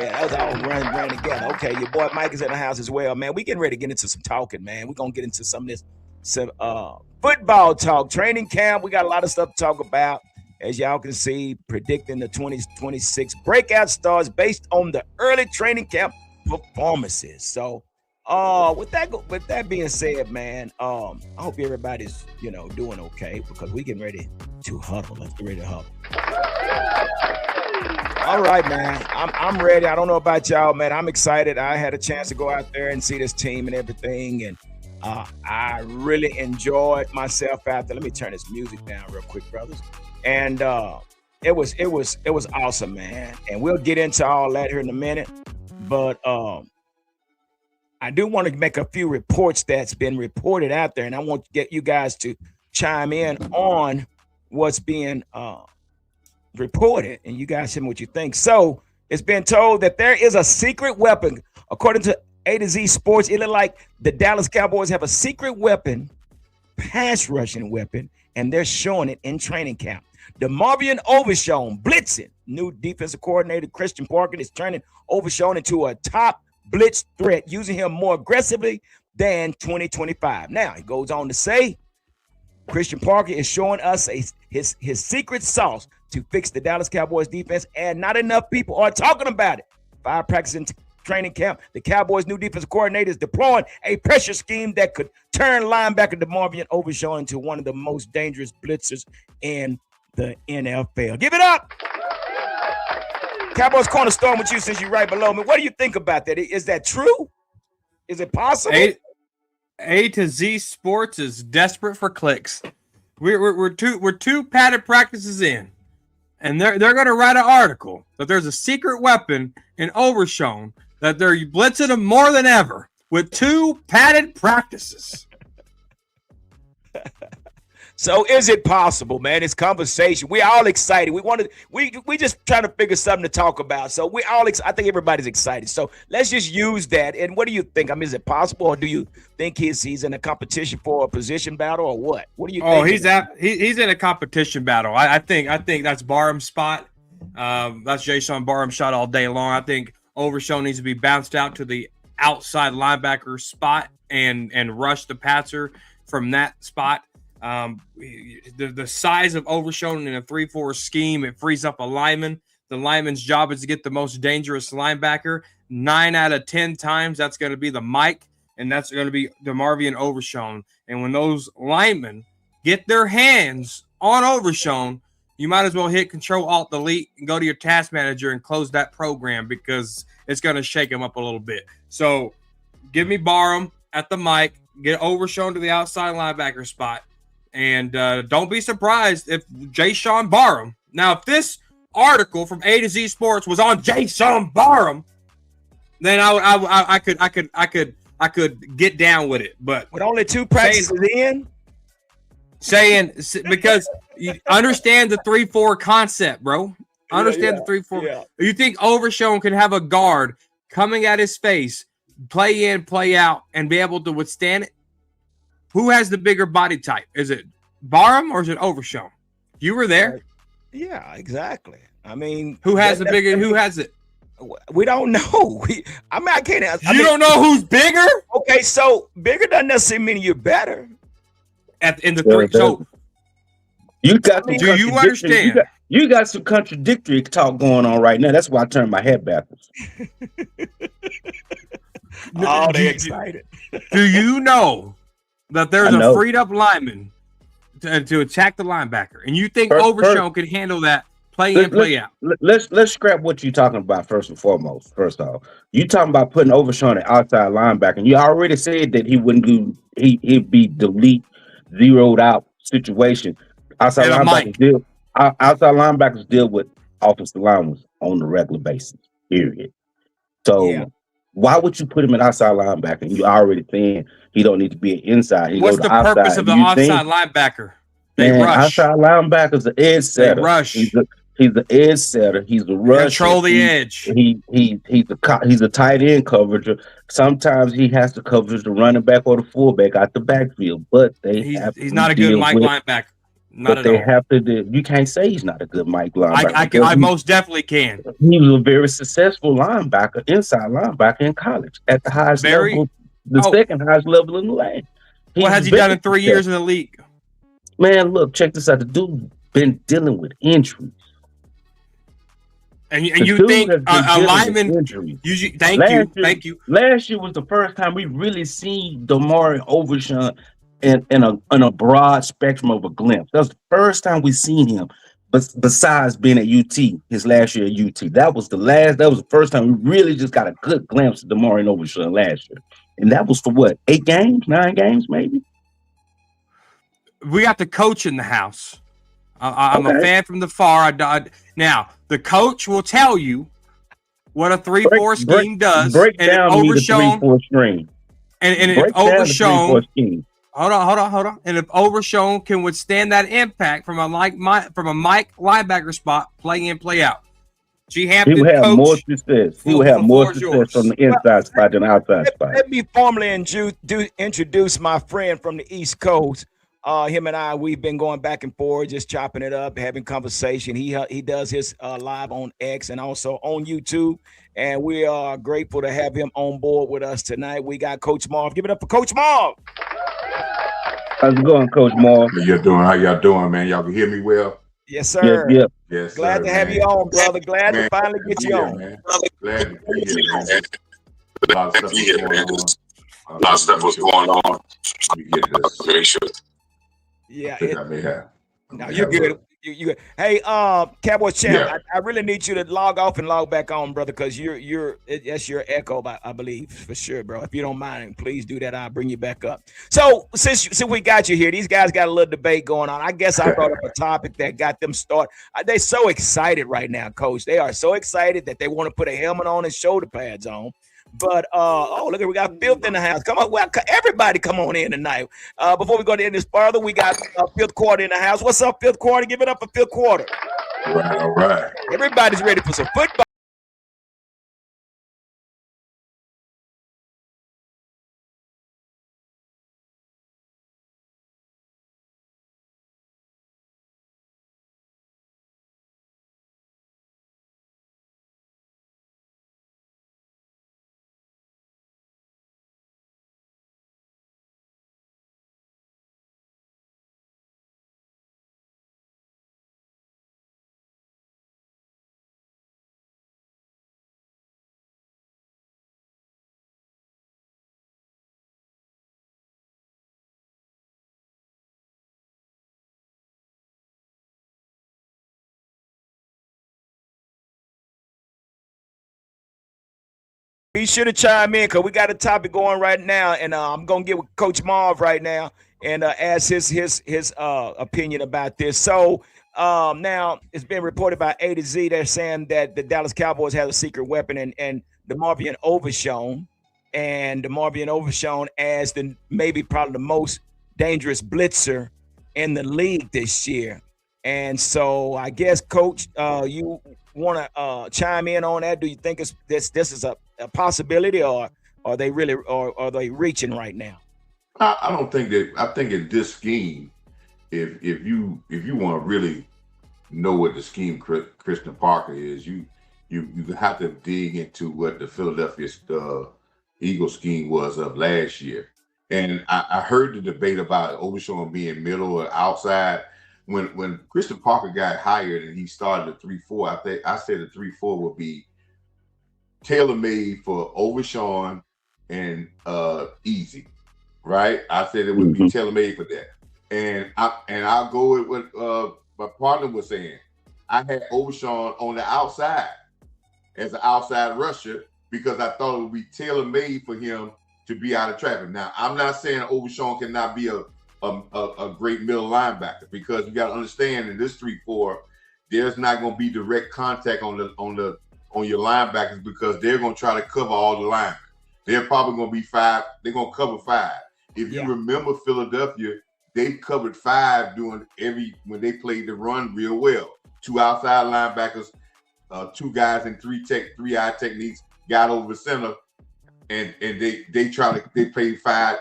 Yeah, that was all ran together. Okay, your boy Mike is in the house as well, man. We getting ready to get into some talking, man. We're gonna get into some of this some football talk, training camp. We got a lot of stuff to talk about. As y'all can see, predicting the 2026 breakout stars based on the early training camp performances. So with that being said, man, I hope everybody's doing okay because we getting ready to huddle. Let's get ready to huddle. All right, man. I'm ready. I don't know about y'all, man. I'm excited. I had a chance to go out there and see this team and everything, and I really enjoyed myself out there. Let me turn this music down real quick, brothers. And it was awesome, man. And we'll get into all that here in a minute. But I do want to make a few reports that's been reported out there, and I want to get you guys to chime in on what's being reported, and you guys tell me what you think. So it's been told that there is a secret weapon. According to A to Z Sports, it looked like the Dallas Cowboys have a secret weapon, pass rushing weapon, and they're showing it in training camp. DeMarvion Overshown blitzing. New defensive coordinator Christian Parker is turning Overshown into a top blitz threat, using him more aggressively than 2025. Now, he goes on to say, Christian Parker is showing us his secret sauce to fix the Dallas Cowboys defense, and not enough people are talking about it. 5 practices in training camp, the Cowboys' new defensive coordinator is deploying a pressure scheme that could turn linebacker DeMarvion Overshown into one of the most dangerous blitzers in the NFL. Give it up! Cowboys corner storm with you since you're right below me. What do you think about that? Is that true? Is it possible? A to Z Sports is desperate for clicks. We're two padded practices in, and they're going to write an article that there's a secret weapon in Overshown that they're blitzing them more than ever with 2 padded practices. So is it possible, man? It's conversation. We're all excited. We just trying to figure something to talk about. So we all I think everybody's excited. So let's just use that. And what do you think? I mean, is it possible, or do you think he's in a competition for a position battle, or what? What do you think? Oh, he's in a competition battle. I think that's Barham's spot. That's Jason Barham's shot all day long. I think Overshown needs to be bounced out to the outside linebacker spot and rush the passer from that spot. The size of Overshown in a 3-4 scheme, it frees up a lineman. The lineman's job is to get the most dangerous linebacker. 9 out of 10 times, that's going to be the Mike, and that's going to be DeMarvion Overshown. And when those linemen get their hands on Overshown, you might as well hit Control-Alt-Delete and go to your task manager and close that program, because it's going to shake him up a little bit. So give me Barham at the mic, get Overshown to the outside linebacker spot. And don't be surprised if Jason Barham. Now, if this article from A to Z Sports was on Jason Barham, then I could get down with it. But with only 2 practices because you understand the 3-4 concept, bro. Understand the 3-4. Yeah. You think Overshown can have a guard coming at his face, play in, play out, and be able to withstand it? Who has the bigger body type? Is it Barham or is it Overshown? You were there. Yeah, exactly. I mean, who has it? We don't know. I can't. You don't know who's bigger? Okay, so bigger doesn't necessarily mean you're better. In the 3. So you got. Do you understand? You got some contradictory talk going on right now. That's why I turned my head backwards. Oh, they're excited. Do you know that there's a freed up lineman to attack the linebacker, and you think Overshown can handle that play in, play out? Let's scrap what you're talking about first and foremost. First off, you talking about putting Overshown at outside linebacker, and you already said that he wouldn't do. He'd be delete, zeroed out situation. Outside linebackers deal with offensive linemen on a regular basis. Period. So. Why would you put him at outside linebacker? You already saying he don't need to be an inside. What's the purpose of the outside linebacker? They rush. Outside linebacker's an edge setter. They rush. He's an edge setter. He's a rusher. Control the edge. He's a tight end coverager. Sometimes he has to cover the running back or the fullback out the backfield. But he's not a good Mike linebacker. Not but at they all. have to do. You can't say he's not a good Mike linebacker because I most definitely can. he was a very successful linebacker, inside linebacker in college at the highest Very. level, the Oh, second highest level in the land. what He's has he done very in 3 years successful. in the league? Man, look, check this out. The dude been dealing with injuries. And The you dude think has been a dealing with lineman? injuries. Thank you. Last year was the first time we really seen Damari Overshawn in a broad spectrum of a glimpse. That was the first time we seen him. But besides being at UT, his last year at UT, that was the first time we really just got a good glimpse of Damari Overshawn last year. And that was for what, 8 games, 9 games, maybe? We got the coach in the house. I'm a Okay. fan from the far. Now the coach will tell you what a 3-4 scheme does, break and if down to me the Overshown 3-4 string. and if Break down the 3-4 Overshown, scheme. hold on, and if Overshown can withstand that impact from a Mike linebacker spot, play in, play out. G. He Hampton, would have more coach, success. He would have more floor is success from yours. the inside spot than the outside spot. Let me formally introduce my friend from the East Coast. Him and I, we've been going back and forth, just chopping it up, having conversation. He does his live on X and also on YouTube, and we are grateful to have him on board with us tonight. We got Coach Marv. Give it up for Coach Marv. How's it going, Coach Moore? How you doing? How y'all doing, man? Y'all can hear me well? Yes, sir. Yep. Yes, Glad sir, to have man. you on, brother. Glad to Man, finally get you on. man. Glad to be here, man. A lot of stuff was going on. Let me get this. Very sure. Yeah, I think I may have. no, you're good. You good. Hey, Cowboy Champ, Yeah. I really need you to log off and log back on, brother, because that's your echo, I believe, for sure, bro. If you don't mind, please do that. I'll bring you back up. So since we got you here, these guys got a little debate going on. I guess I brought up a topic that got them started. They're so excited right now, Coach. They are so excited that they want to put a helmet on and shoulder pads on. But look at, we got Filth in the house. Come on, well, everybody come on in tonight. Before we go to end this further, we got Fifth Quarter in the house. What's up, Fifth Quarter? Give it up for Fifth Quarter. All right. Everybody's ready for some football. Be sure to chime in because we got a topic going right now, and I'm gonna get with Coach Marv right now and ask his opinion about this. So now it's been reported by A to Z. They're saying that the Dallas Cowboys have a secret weapon, and DeMarvion Overshown, as the maybe probably the most dangerous blitzer in the league this year. And so I guess, Coach, you want to chime in on that? Do you think this is a possibility, or are they really, or are they reaching right now? I don't think that. I think in this scheme, if you want to really know what the scheme Christian Parker is, you have to dig into what the Philadelphia Eagles scheme was of last year. And I heard the debate about Overshown being middle or outside. When Christian Parker got hired and he started the 3-4, I said the 3-4 would be tailor-made for Overshawn and Easy, right? I said it would be tailor-made for that. And I'll go with what my partner was saying. I had Overshawn on the outside as an outside rusher because I thought it would be tailor-made for him to be out of traffic. Now, I'm not saying Overshawn cannot be a great middle linebacker, because you got to understand in this 3-4, there's not going to be direct contact on your linebackers because they're going to try to cover all the linemen. They're probably going to be 5. They're going to cover 5. If you remember Philadelphia, they covered 5 when they played the run real well. 2 outside linebackers, 2 guys in 3-eye techniques got over center, and they played 5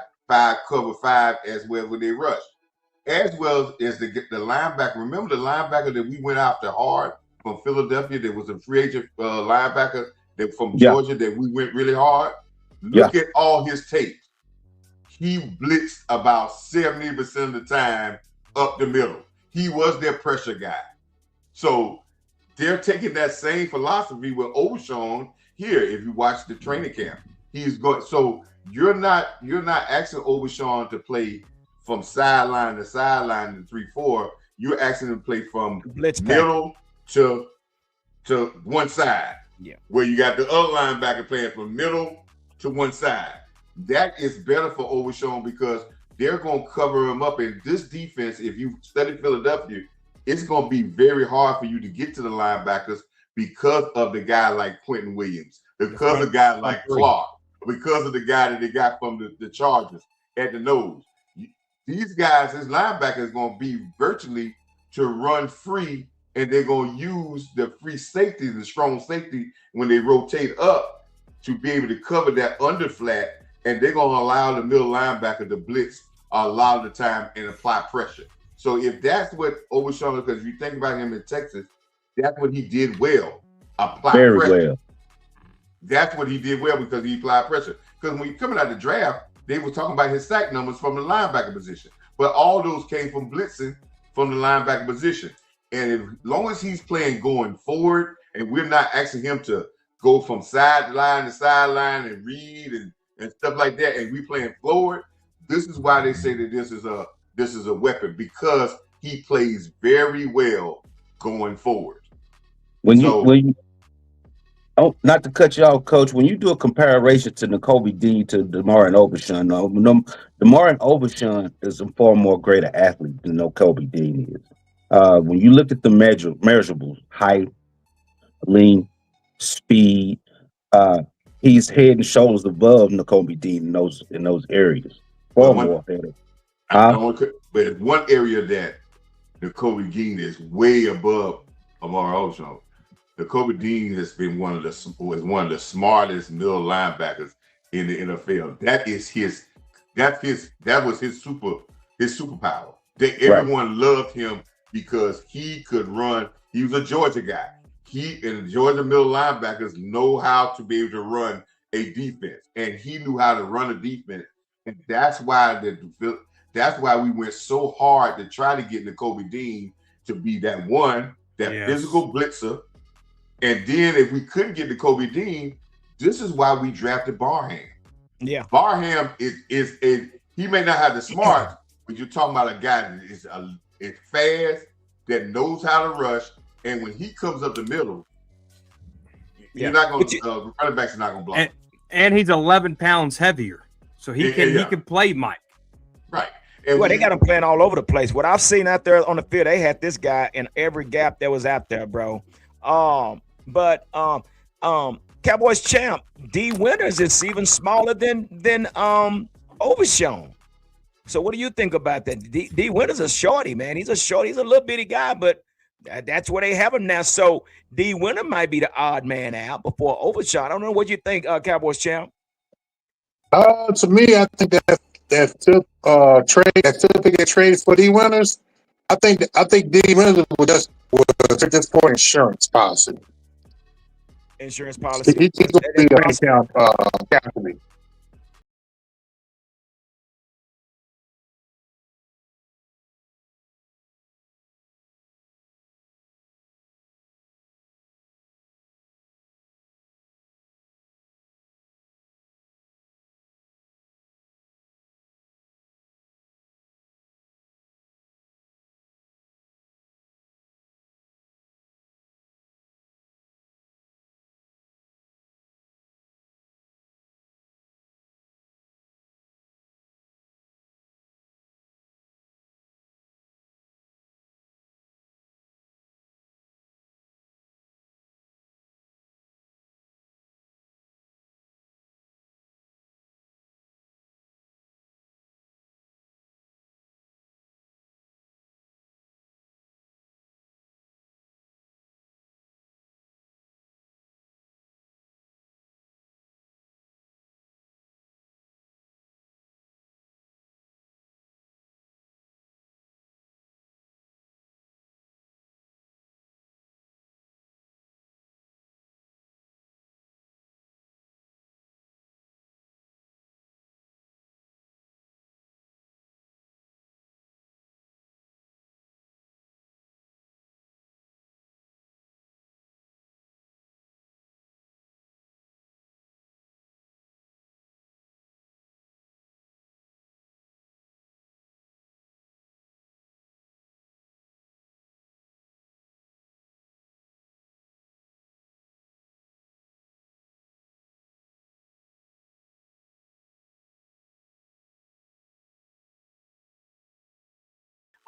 cover 5 as well when they rush. as well as the linebacker. Remember the linebacker that we went after hard from Philadelphia? That was a free agent linebacker that from Yeah, Georgia that we went really hard. yeah. Look at all his tape. He blitzed about 70% of the time up the middle. He was their pressure guy. So they're taking that same philosophy with Overshawn here. If you watch the training camp, he's going. So you're not asking Overshawn to play from sideline to sideline in 3-4. You're asking him to play from Blitz middle to one side. Yeah. Where you got the other linebacker playing from middle to one side. That is better for Overshawn because they're going to cover him up. And this defense, if you study Philadelphia, it's going to be very hard for you to get to the linebackers because of the guy like Quentin Williams, because of guys like Clark, because of the guy that they got from the Chargers at the nose. These guys, his linebacker is going to be virtually to run free, and they're going to use the free safety, the strong safety, when they rotate up to be able to cover that under flat, and they're going to allow the middle linebacker to blitz a lot of the time and apply pressure. So if that's what Overshawn, because if you think about him in Texas, that's what he did well. Apply Very pressure. well. That's what he did well because he applied pressure. Because when you coming out of the draft, they were talking about his sack numbers from the linebacker position. But all those came from blitzing from the linebacker position. And as long as he's playing going forward, and we're not asking him to go from sideline to sideline and read and stuff like that, and we playing forward, this is why they say that this is a weapon, because he plays very well going forward. When you oh, not to cut you off, Coach, when you do a comparison to N'Kobe Dean to DeMar and Overshawn, DeMar and Overshawn is a far more greater athlete than N'Kobe Dean is. When you look at the measurables, height, lean, speed, he's head and shoulders above N'Kobe Dean in those areas. Far more better. But one area that N'Kobe Dean is way above Amar Overshawn. N'Kobe Dean has been one of the smartest middle linebackers in the NFL. That was his superpower. Everyone loved him because he could run. He was a Georgia guy. And the Georgia middle linebackers know how to be able to run a defense, and he knew how to run a defense, and that's why we went so hard to try to get N'Kobe Dean to be that physical blitzer. And then if we couldn't get N'Kobe Dean, this is why we drafted Barham. Yeah. Barham he may not have the smarts, but you're talking about a guy that is fast, that knows how to rush, and when he comes up the middle, you're not going to running backs are not going to block. And he's 11 pounds heavier, so he can play Mike. Right. Well, they got him playing all over the place. What I've seen out there on the field, they had this guy in every gap that was out there, bro. But Cowboys champ D Winters is even smaller than Overshawn. So what do you think about that? D Winters is a shorty, man. He's a little bitty guy, but that's where they have him now. So D Winter might be the odd man out before Overshawn. I don't know what you think, Cowboys champ. To me, I think that pick trade for D Winters. I think D Winters was just for insurance policy. Insurance policy. He's going to be captain.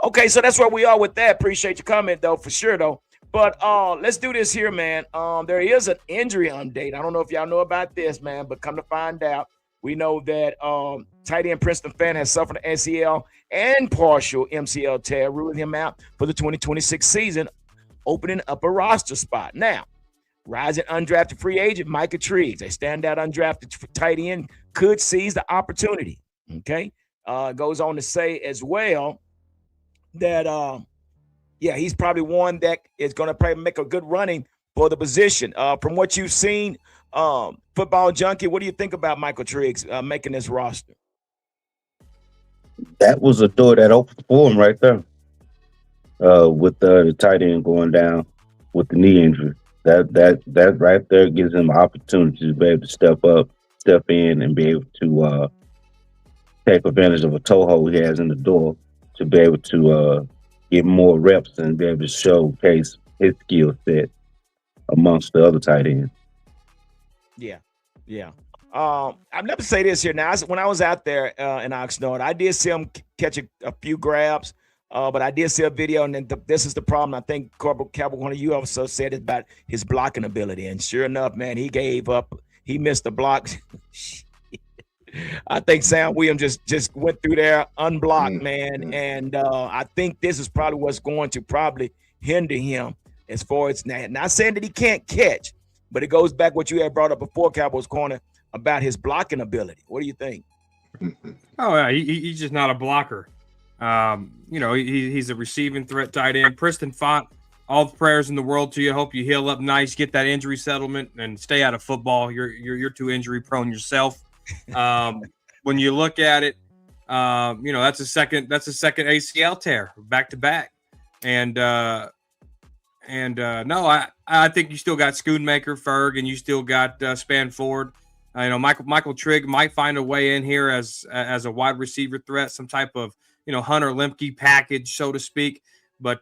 Okay, so that's where we are with that. Appreciate your comment though, for sure though. But let's do this here, man. There is an injury update. I don't know if y'all know about this, man, but come to find out, we know that tight end Princeton Fan has suffered an ACL and partial MCL tear, ruling him out for the 2026 season, opening up a roster spot. Now, rising undrafted free agent Micah Triggs, a standout undrafted tight end, could seize the opportunity. Okay, goes on to say as well that yeah, he's probably one that is going to probably make a good running for the position. From what you've seen, Football Junkie, what do you think about Michael Triggs making this roster? That was a door that opened for him right there. With the tight end going down with the knee injury. That right there gives him an opportunity to be able to step in, and be able to take advantage of a toehold he has in the door to be able to get more reps and be able to showcase his skill set amongst the other tight ends. Yeah, yeah. I've never say this here. Now, when I was out there in Oxnard, I did see him catch a few grabs, but I did see a video, and then this is the problem. I think Cowboy, one of you also said it about his blocking ability, and sure enough, man, he gave up. He missed the block. I think Sam Williams just went through there unblocked, man, and I think this is probably what's going to probably hinder him as far as not saying that he can't catch, but it goes back what you had brought up before, Cowboys Corner, about his blocking ability. What do you think? Oh yeah, he's just not a blocker. He's a receiving threat tight end. Preston Font, all the prayers in the world to you. Hope you heal up nice, get that injury settlement, and stay out of football. You're too injury prone yourself. When you look at it, that's a second ACL tear back to back, and no, I think you still got Schoonmaker, Ferg, and you still got Spanford. Michael Trigg might find a way in here as a wide receiver threat, some type of Hunter Lemke package, so to speak. But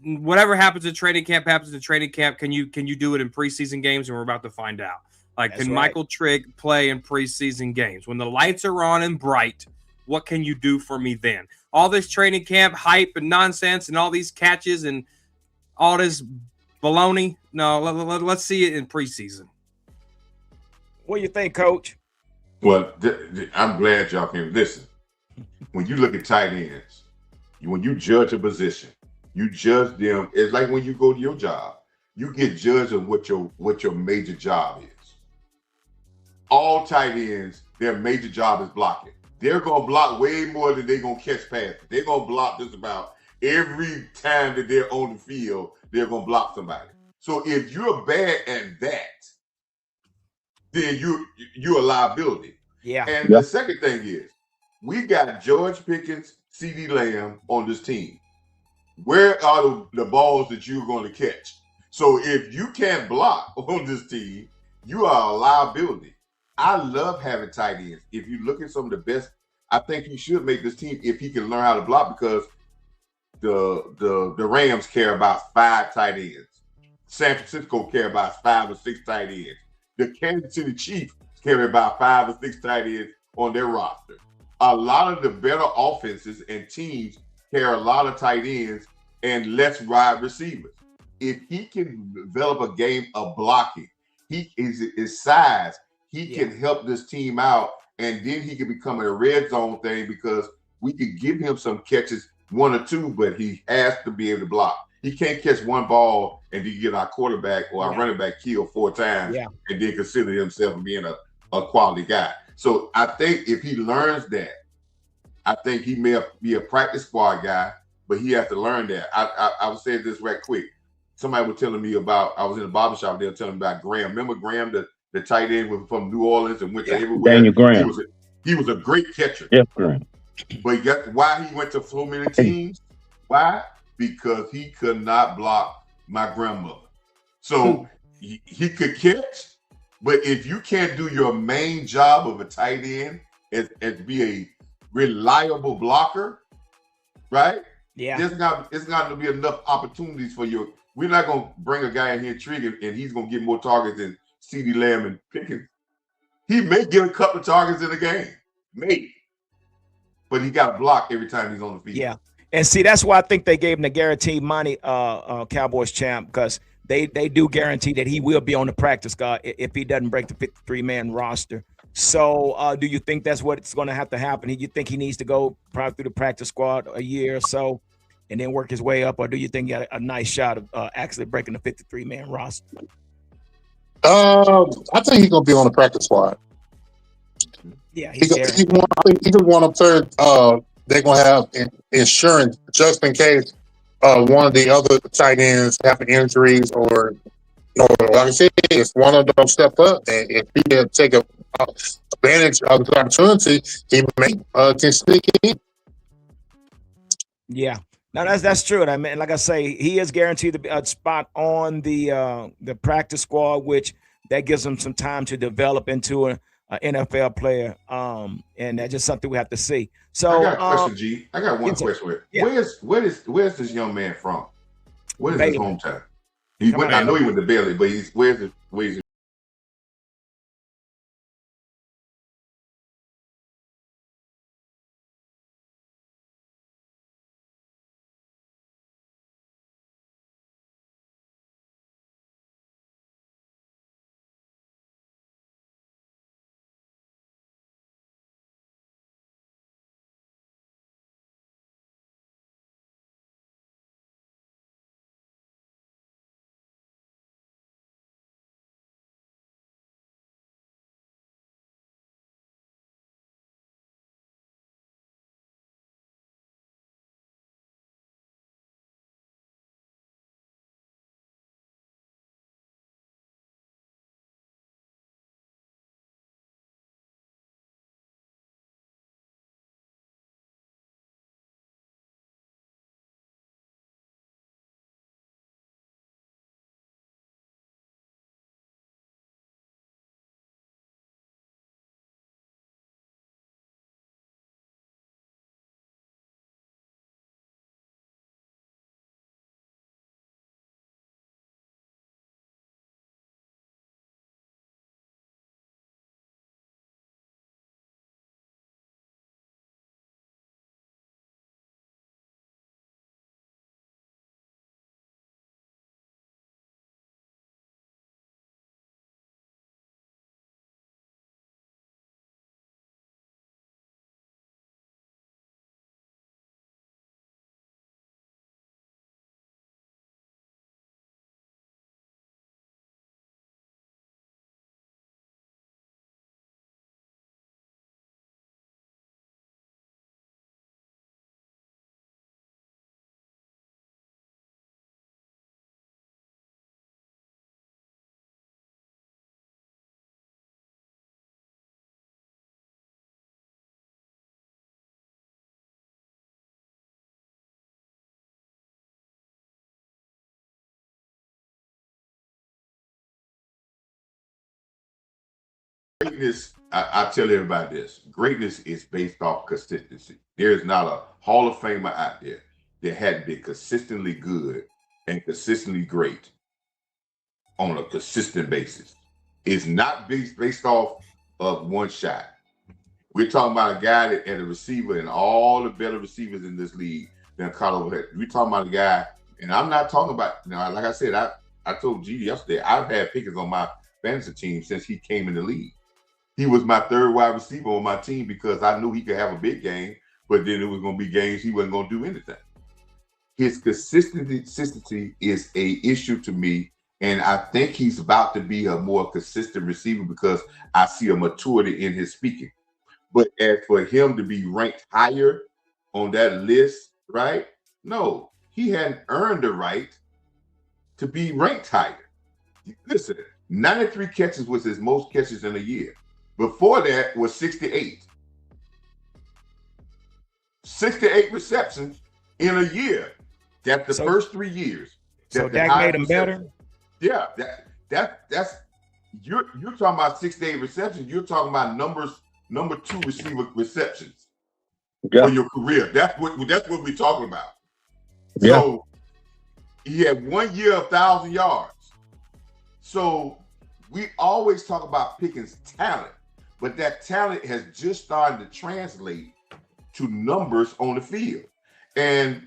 whatever happens in training camp happens in training camp. Can you do it in preseason games? And we're about to find out. Can Michael Trigg play in preseason games when the lights are on and bright? What can you do for me then? All this training camp hype and nonsense and all these catches and all this baloney. No, let's see it in preseason. What do you think, Coach? Well, I'm glad y'all can listen. When you look at tight ends, when you judge a position, you judge them. It's like when you go to your job, you get judged on what your major job is. All tight ends, their major job is blocking. They're going to block way more than they're going to catch passes. They're going to block just about every time that they're on the field, they're going to block somebody. So if you're bad at that, then you're a liability. Yeah. And the second thing is, we got George Pickens, CeeDee Lamb on this team. Where are the balls that you're going to catch? So if you can't block on this team, you are a liability. I love having tight ends. If you look at some of the best, I think he should make this team if he can learn how to block, because the Rams care about 5 tight ends. San Francisco care about 5 or 6 tight ends. The Kansas City Chiefs carry about 5 or 6 tight ends on their roster. A lot of the better offenses and teams carry a lot of tight ends and less wide receivers. If he can develop a game of blocking, his size, he can help this team out, and then he can become a red zone thing, because we could give him some catches, 1 or 2, but he has to be able to block. He can't catch one ball and then get our quarterback or our running back killed 4 times and then consider himself being a quality guy. So I think if he learns that, I think he may be a practice squad guy, but he has to learn that. I will say this right quick. Somebody was telling me about, I was in a barbershop, they were telling me about Graham. Remember Graham, the tight end from New Orleans and went to everywhere? Daniel Graham. He was a great catcher. Yes, Graham. But why he went to so many teams? Why? Because he could not block my grandmother. So he could catch, but if you can't do your main job of a tight end as be a reliable blocker, right? Yeah. It's not going to be enough opportunities for you. We're not going to bring a guy in here triggering and he's going to get more targets than CeeDee Lamb and Pickens. He may get a couple of targets in a game. Maybe. but he got a block every time he's on the field. Yeah. And see, that's why I think they gave him the guaranteed money, Cowboys champ, because they do guarantee that he will be on the practice squad if he doesn't break the 53-man roster. So do you think that's what's going to have to happen? You think he needs to go probably through the practice squad a year or so and then work his way up? Or do you think he got a nice shot of actually breaking the 53-man roster? I think he's going to be on the practice squad. Yeah, I think he's one of third. They're going to have insurance just in case one of the other tight ends have injuries or like I said, if one of them step up and if he can take advantage of the opportunity, he may can sneak in. Yeah. No, that's true. And I mean, like I say, he is guaranteed a spot on the practice squad, which that gives him some time to develop into an NFL player. And that's just something we have to see. So I got a question, G. I got one question. Yeah. Where's this young man from? Where's his Baylor. hometown? I know he went to Baylor, but where's his greatness? I tell everybody this: greatness is based off consistency. There is not a Hall of Famer out there that hadn't been consistently good and consistently great on a consistent basis. It's not based off of one shot. We're talking about a guy that and a receiver and all the better receivers in this league than caught over there. We're talking about a guy, and I'm not talking about now. Like I said, I told G yesterday, I've had Pickens on my fantasy team since he came in the league. He was my third wide receiver on my team because I knew he could have a big game, but then it was going to be games he wasn't going to do anything. His consistency is a issue to me, and I think he's about to be a more consistent receiver because I see a maturity in his speaking. But as for him to be ranked higher on that list, right? No, he hadn't earned the right to be ranked higher. Listen, 93 catches was his most catches in a year. Before that was 68. 68 receptions in a year. That's the first 3 years. So Dak made him better? Yeah, that's you're talking about 68 receptions. You're talking about number 2 receiver receptions for your career. That's what we're talking about. Yeah. So he had 1 year of 1,000 yards. So we always talk about Pickens' talent, but that talent has just started to translate to numbers on the field. And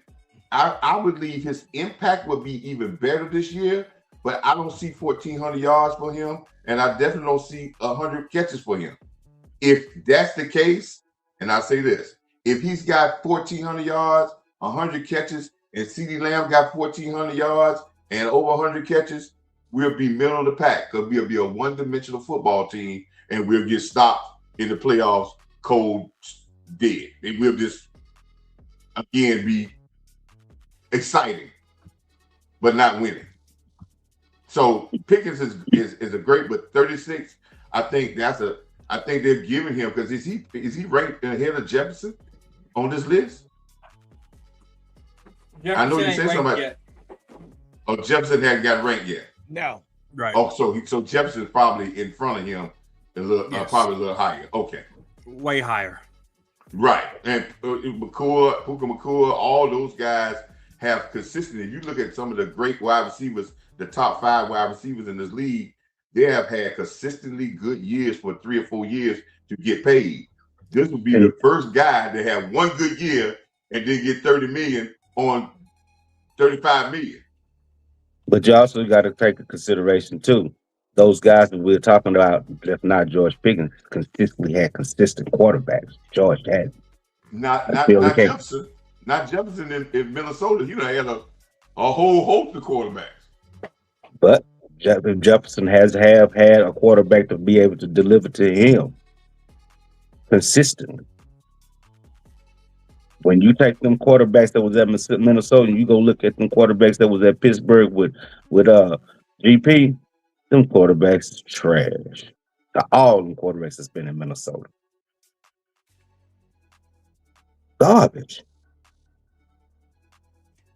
I would believe his impact would be even better this year, but I don't see 1,400 yards for him, and I definitely don't see 100 catches for him. If that's the case, and I say this, if he's got 1,400 yards, 100 catches, and CeeDee Lamb got 1,400 yards and over 100 catches, we'll be middle of the pack because we'll be a one-dimensional football team, and we'll get stopped in the playoffs cold dead. It will just, again, be exciting, but not winning. So Pickens is a great, but 36, I think they're giving him, because is he ranked ahead of Jefferson on this list? I know you said something about, oh, Jefferson hadn't got ranked yet. No. Right. Oh, so Jefferson's probably in front of him probably a little higher. Okay. Way higher. Right. And Puka McCool, all those guys have consistency. You look at some of the great wide receivers, the top 5 wide receivers in this league, they have had consistently good years for 3 or 4 years to get paid. This would be the first guy to have one good year and then get 30 million on 35 million. But you also got to take into consideration too, those guys that we're talking about, that's not George Pickens, consistently had consistent quarterbacks. George had. Not Jefferson. Not Jefferson in Minnesota. You know, had a whole host of quarterbacks. But Jefferson has had a quarterback to be able to deliver to him consistently. When you take them quarterbacks that was at Minnesota, and you go look at them quarterbacks that was at Pittsburgh with GP, them quarterbacks is trash. All them quarterbacks that's been in Minnesota, garbage.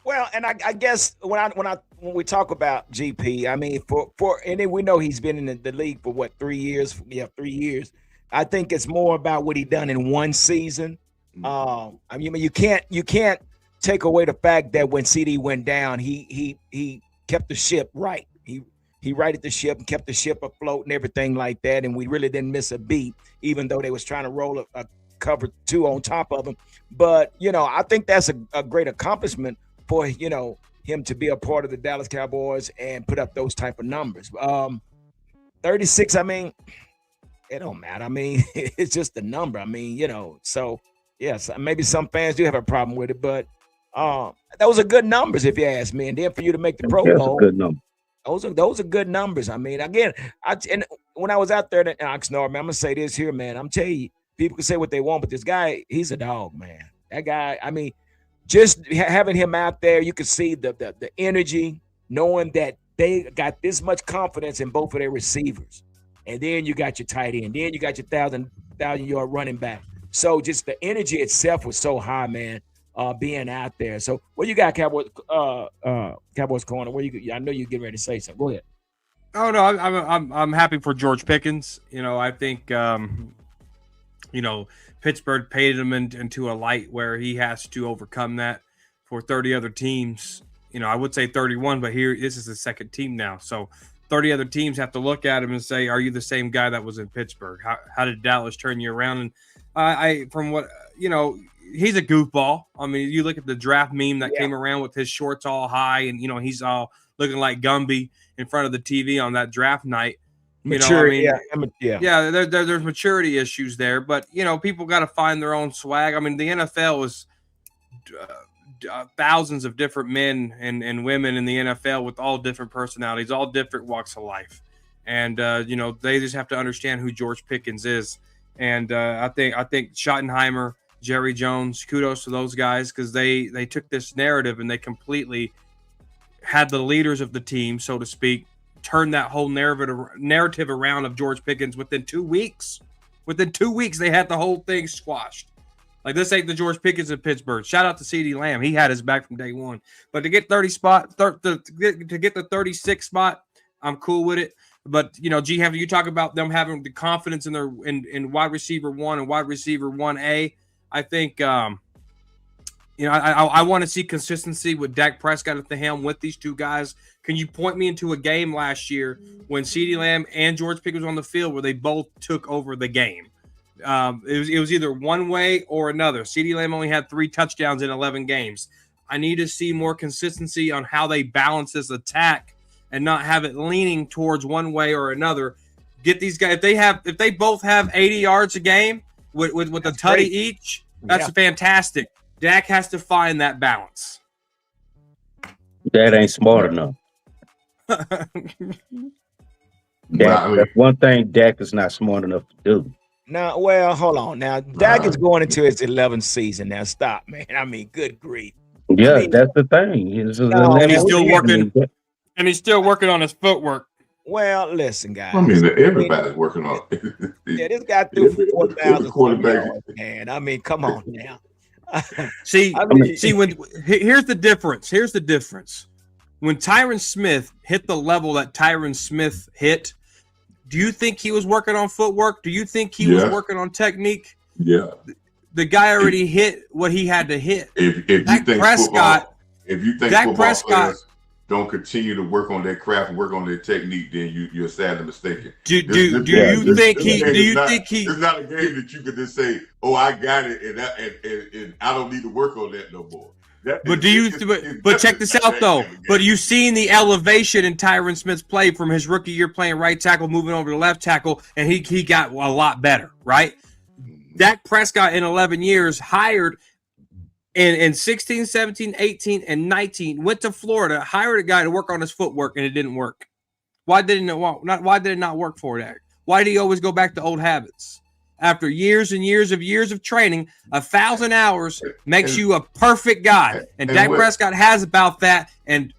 Well, and I guess when we talk about GP, I mean, for and then we know he's been in the league for what, 3 years? Yeah, 3 years. I think it's more about what he done in one season. I mean, you can't take away the fact that when CD went down, he kept the ship right. He righted the ship and kept the ship afloat and everything like that. And we really didn't miss a beat, even though they was trying to roll a cover 2 on top of him. But I think that's a great accomplishment for him to be a part of the Dallas Cowboys and put up those type of numbers. 36, I mean, it don't matter. I mean, it's just a number. I mean, so yes, maybe some fans do have a problem with it, but those are good numbers if you ask me. And then for you to make the Pro Bowl, good number. Those are good numbers. I mean, again, and when I was out there in Oxnard, man, I'm gonna say this here, man. I'm telling you, people can say what they want, but this guy, he's a dog, man. That guy, I mean, just having him out there, you could see the energy, knowing that they got this much confidence in both of their receivers. And then you got your tight end. Then you got your 1,000-yard running back. So just the energy itself was so high, man, being out there. So what you got, Cowboys corner? I know you're getting ready to say something. Go ahead. Oh no, I'm happy for George Pickens. I think Pittsburgh paid him into a light where he has to overcome that. For 30 other teams, I would say 31, but this is the second team now. So 30 other teams have to look at him and say, are you the same guy that was in Pittsburgh? How did Dallas turn you around? And he's a goofball. I mean, you look at the draft meme that came around with his shorts all high and, he's all looking like Gumby in front of the TV on that draft night. Maturity, there's maturity issues there, but people got to find their own swag. I mean, the NFL is thousands of different men and women in the NFL with all different personalities, all different walks of life, and they just have to understand who George Pickens is. And I think Schottenheimer, Jerry Jones, kudos to those guys because they took this narrative and they completely had the leaders of the team, so to speak, turn that whole narrative around of George Pickens within 2 weeks. Within 2 weeks, they had the whole thing squashed. Like, this ain't the George Pickens of Pittsburgh. Shout out to CeeDee Lamb. He had his back from day one. But to get to get the 36 spot, I'm cool with it. But, G, you talk about them having the confidence in their in wide receiver 1 and wide receiver 1A. I think, I want to see consistency with Dak Prescott at the helm with these two guys. Can you point me into a game last year when CeeDee Lamb and George Pickens was on the field where they both took over the game? It was either one way or another. CeeDee Lamb only had 3 touchdowns in 11 games. I need to see more consistency on how they balance this attack and not have it leaning towards one way or another. Get these guys if they both have 80 yards a game with a tutty each. That's fantastic. Dak has to find that balance. That ain't smart enough. That's one thing Dak is not smart enough to do. Now, well, hold on. Now, Dak is going into his 11th season. Now, stop, man. I mean, good grief. Yeah, I mean, that's the thing. And he's still working. And he's still working on his footwork. Well, listen, guys. I mean, everybody's working on it. Yeah, this guy threw for 4,000 quarterback. Man, I mean, come on now. Here's the difference. Here's the difference. When Tyron Smith hit the level that Tyron Smith hit, do you think he was working on footwork? Do you think he was working on technique? Yeah. The guy already hit what he had to hit. If you think Dak Prescott don't continue to work on their craft and work on their technique, then you're sadly mistaken. Do you think he? It's not a game that you could just say, "Oh, I got it," and I don't need to work on that no more. But check this out though. But you've seen the elevation in Tyron Smith's play from his rookie year playing right tackle, moving over to left tackle, and he got a lot better, right? Dak Prescott in 11 years hired in 16, 17, 18, and 19, went to Florida, hired a guy to work on his footwork, and it didn't work. Why did it not work for Dak? Why did he always go back to old habits? After years and years of training, 1,000 hours makes you a perfect guy. And Dak Prescott has about that. And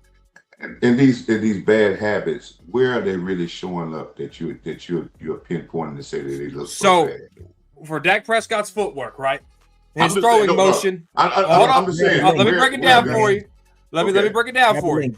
these bad habits, where are they really showing up that you're pinpointing to say that they look so bad? For Dak Prescott's footwork, right? His throwing motion. I'm just saying. Let me break it down for you. Let me break it down for you.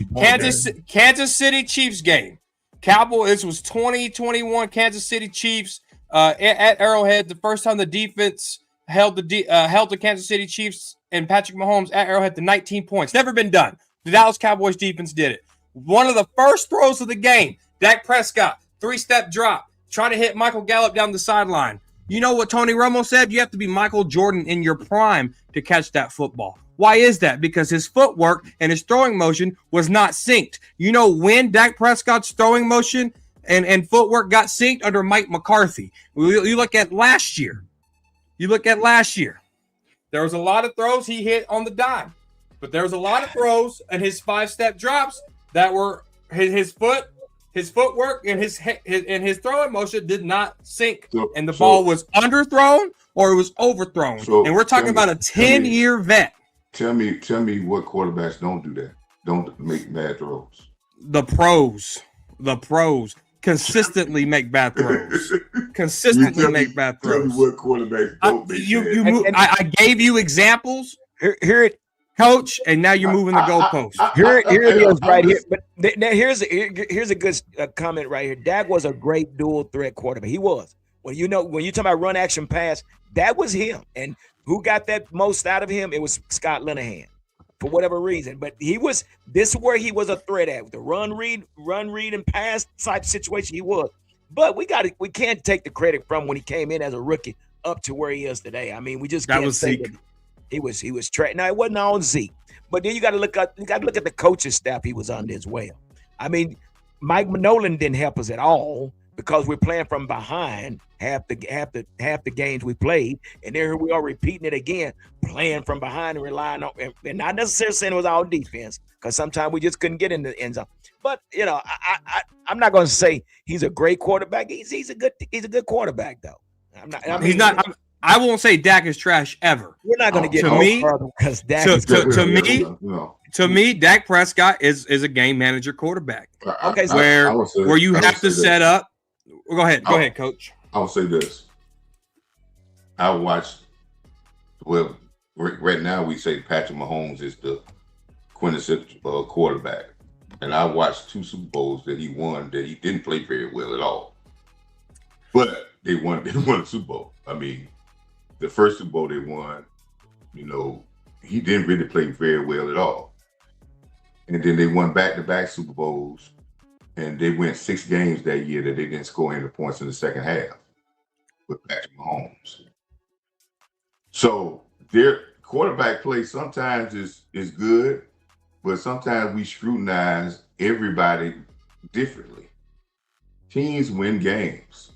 Kansas City Chiefs game. Cowboy. This was 2021 Kansas City Chiefs at Arrowhead. The first time the defense held the Kansas City Chiefs and Patrick Mahomes at Arrowhead to 19 points. Never been done. The Dallas Cowboys defense did it. One of the first throws of the game. Dak Prescott, 3-step drop, trying to hit Michael Gallup down the sideline. You know what Tony Romo said? You have to be Michael Jordan in your prime to catch that football. Why is that? Because his footwork and his throwing motion was not synced. You know when Dak Prescott's throwing motion and footwork got synced? Under Mike McCarthy. You look at last year. There was a lot of throws he hit on the dime. But there was a lot of throws and his 5-step drops that were his footwork and his throwing motion did not sync, and the ball was underthrown or it was overthrown. And we're talking about a 10-year vet. Tell me what quarterbacks don't do that. Don't make bad throws. The pros consistently make bad throws. Make bad throws. Tell me what quarterbacks don't make bad. I gave you examples. Here it. Coach, and now you're moving the goalpost. Here it is right here. But now here's a good comment right here. Dak was a great dual threat quarterback. He was. When you talk about run action pass, that was him. And who got that most out of him? It was Scott Linehan, for whatever reason. But this is where he was a threat at. The run read and pass type situation he was. But we can't take the credit from when he came in as a rookie up to where he is today. I mean, we just can't say that. He was now it wasn't all Zeke, but then you got to look at the coaching staff he was under as well. I mean, Mike Nolan didn't help us at all because we're playing from behind half the games we played, and there we are repeating it again, playing from behind and relying on, and not necessarily saying it was all defense because sometimes we just couldn't get in the end zone. But I'm not going to say he's a great quarterback. He's a good quarterback though. He's not. I won't say Dak is trash ever. We're not going to get because Dak is good. To me, Dak Prescott is a game manager quarterback. Okay, so where you have to set up. Go ahead, Coach. I'll say this. I watched. Well, right now we say Patrick Mahomes is the quintessential quarterback, and I watched 2 Super Bowls that he won that he didn't play very well at all, but they won a Super Bowl. I mean. The first Super Bowl they won, he didn't really play very well at all. And then they won back-to-back Super Bowls, and they went 6 games that year that they didn't score any points in the second half. with Patrick Mahomes. So their quarterback play sometimes is good, but sometimes we scrutinize everybody differently. Teams win games,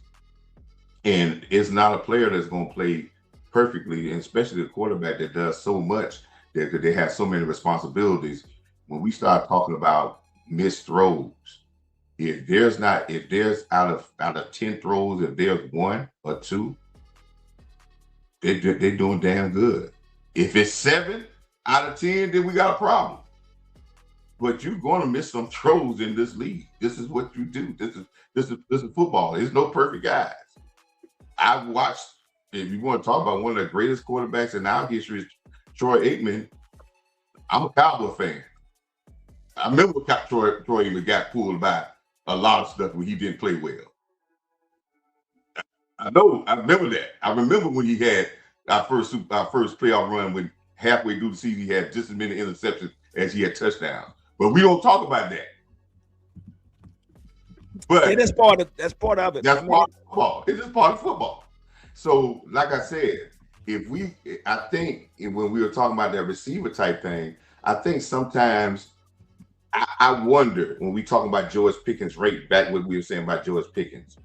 and it's not a player that's going to play perfectly, and especially a quarterback that does so much that they have so many responsibilities. When we start talking about missed throws, if there's out of 10 throws, if there's 1 or 2, they're doing damn good. If it's 7 out of 10, then we got a problem. But you're going to miss some throws in this league. This is what you do. This is football. There's no perfect guys. I've watched. If you want to talk about one of the greatest quarterbacks in our history, Troy Aikman. I'm a Cowboy fan. I remember Troy Aikman got pulled by a lot of stuff when he didn't play well. I remember that. I remember when he had our first playoff run, when halfway through the season he had just as many interceptions as he had touchdowns. But we don't talk about that. But that's part of it. That's part of football. It's just part of football. So, like I said, I think when we were talking about that receiver type thing, I think sometimes I wonder when we talking about George Pickens' rate, back what we were saying about George Pickens,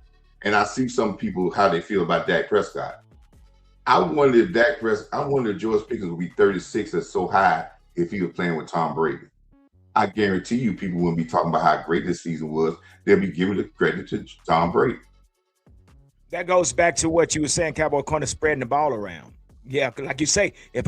and I see some people how they feel about Dak Prescott. I wonder if George Pickens would be 36 or so high if he was playing with Tom Brady. I guarantee you people wouldn't be talking about how great this season was. They'll be giving the credit to Tom Brady. That goes back to what you were saying, Cowboy Corner, spreading the ball around. Yeah, like you say, if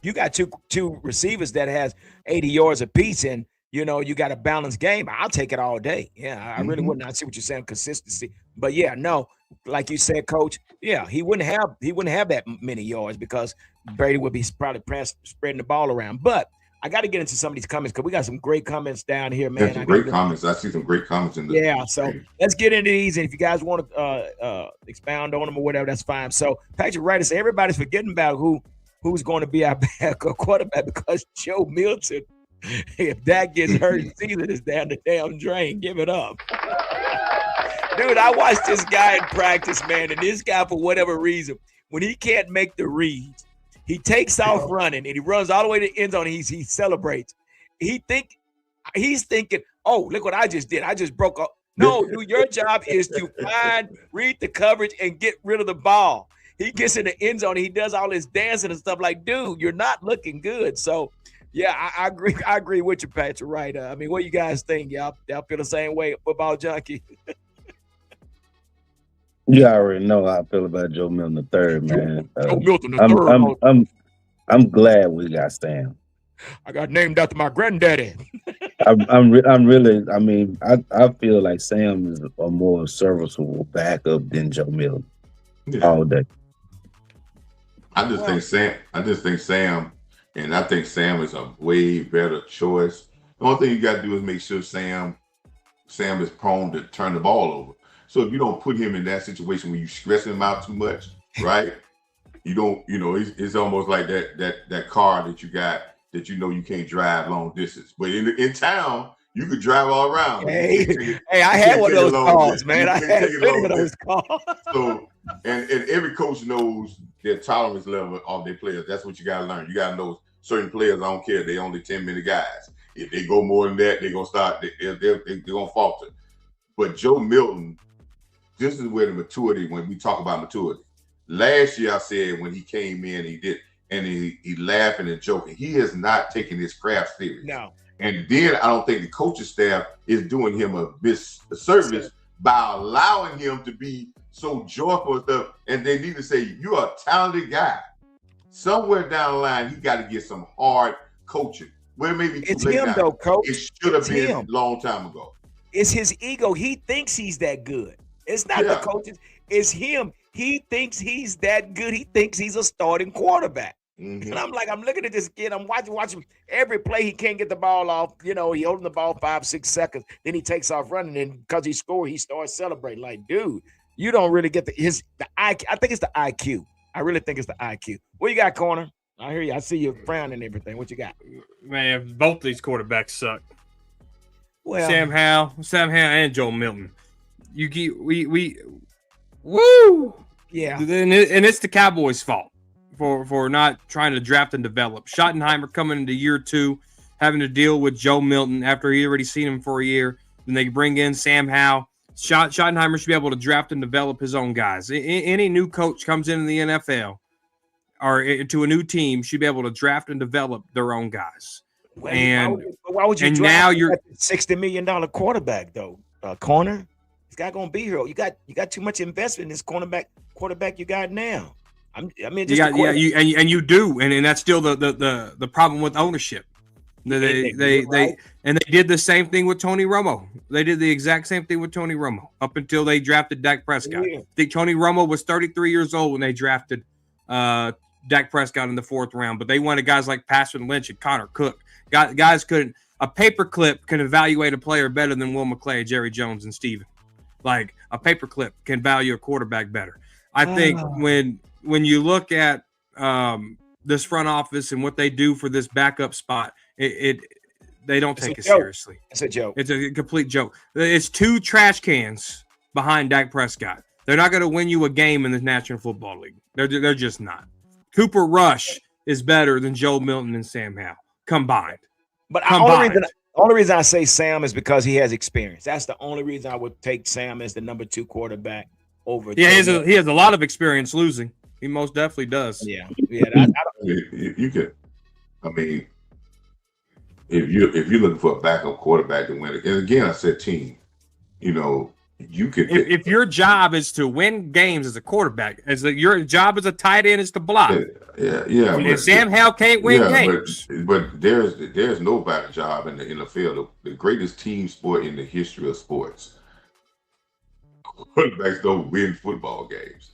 you got two receivers that has 80 yards apiece, and you got a balanced game, I'll take it all day. Yeah, I really wouldn't. I see what you're saying, consistency. But yeah, no, like you said, Coach. Yeah, he wouldn't have that many yards because Brady would be probably spreading the ball around. But I got to get into some of these comments because we got some great comments down here, man. Some great comments. I see some great comments in the so let's get into these, and if you guys want to expound on them or whatever, that's fine. So Patrick Ryder said everybody's forgetting about who's going to be our backup quarterback because Joe Milton, if Dak gets hurt, season is down the damn drain. Give it up. Dude, I watched this guy in practice, man, and this guy, for whatever reason, when he can't make the reads, he takes off running and he runs all the way to the end zone. And he celebrates. He's thinking, oh, look what I just did. I just broke up. No, dude, your job is to read the coverage and get rid of the ball. He gets in the end zone and he does all this dancing and stuff. Like, dude, you're not looking good. So, yeah, I agree. I agree with you, Patrick. Right? I mean, what do you guys think? Y'all feel the same way, football junkie? You already know how I feel about Joe Milton III, man. Joe Milton III. I'm glad we got Sam. I got named after my granddaddy. I'm really. I mean, I feel like Sam is a more serviceable backup than Joe Milton all day. I just think Sam, and I think Sam is a way better choice. The only thing you got to do is make sure Sam is prone to turn the ball over. So if you don't put him in that situation where you stress him out too much, right? It's almost like that car that you got that you can't drive long distance. But in town, you could drive all around. Hey, I had one of those cars, man. I had plenty of those cars. So, and every coach knows their tolerance level of their players. That's what you got to learn. You got to know certain players, I don't care, they only 10-minute guys. If they go more than that, they're going to start, they're going to falter. But Joe Milton, this is where the maturity, when we talk about maturity. Last year, I said when he came in, he laughing and joking. He has not taken his craft serious. No. And then I don't think the coaching staff is doing him a service by allowing him to be so joyful and stuff. And they need to say, you're a talented guy. Somewhere down the line, he got to get some hard coaching. Well, maybe it's him, though, Coach. It should have been a long time ago. It's his ego. He thinks he's that good. It's not the coaches. It's him. He thinks he's that good. He thinks he's a starting quarterback. Mm-hmm. And I'm looking at this kid. I'm watching every play. He can't get the ball off. He holding the ball 5-6 seconds. Then he takes off running, and because he scored, he starts celebrating. Like, dude, you don't really get the IQ. I think it's the IQ. I really think it's the IQ. What you got, Corner? I hear you. I see you frowning and everything. What you got? Man, both these quarterbacks suck. Well, Sam Howell, and Joe Milton. Woo! Yeah. And it's the Cowboys' fault for not trying to draft and develop. Schottenheimer coming into year 2, having to deal with Joe Milton after he already seen him for a year. Then they bring in Sam Howell. Schottenheimer should be able to draft and develop his own guys. Any new coach comes into the NFL or to a new team should be able to draft and develop their own guys. Well, And why would you and draft now you're a $60 million quarterback though? Corner, he's not going to be here. You got too much investment in this quarterback you got now. You do, and that's still the problem with ownership. They did the same thing with Tony Romo. They did the exact same thing with Tony Romo up until they drafted Dak Prescott. Yeah. I think Tony Romo was 33 years old when they drafted Dak Prescott in the 4th round, but they wanted guys like Paxton Lynch and Connor Cook. Guys couldn't. A paperclip can evaluate a player better than Will McClay, Jerry Jones, and Steven. Like a paperclip can value a quarterback better. I think when you look at this front office and what they do for this backup spot, they don't take it seriously. It's a joke. It's a complete joke. It's 2 trash cans behind Dak Prescott. They're not going to win you a game in the National Football League. They're just not. Cooper Rush is better than Joe Milton and Sam Howell combined. But the only reason I say Sam is because he has experience. That's the only reason I would take Sam as the number 2 quarterback over. Yeah, he has a lot of experience losing. He most definitely does. Yeah. You could. I mean, if you're looking for a backup quarterback to win it, and again, I said team. You could. If your job is to win games as a quarterback, your job as a tight end is to block. Yeah. And Sam Howell can't win games. But there's no better job in the NFL. The greatest team sport in the history of sports. Quarterbacks don't win football games.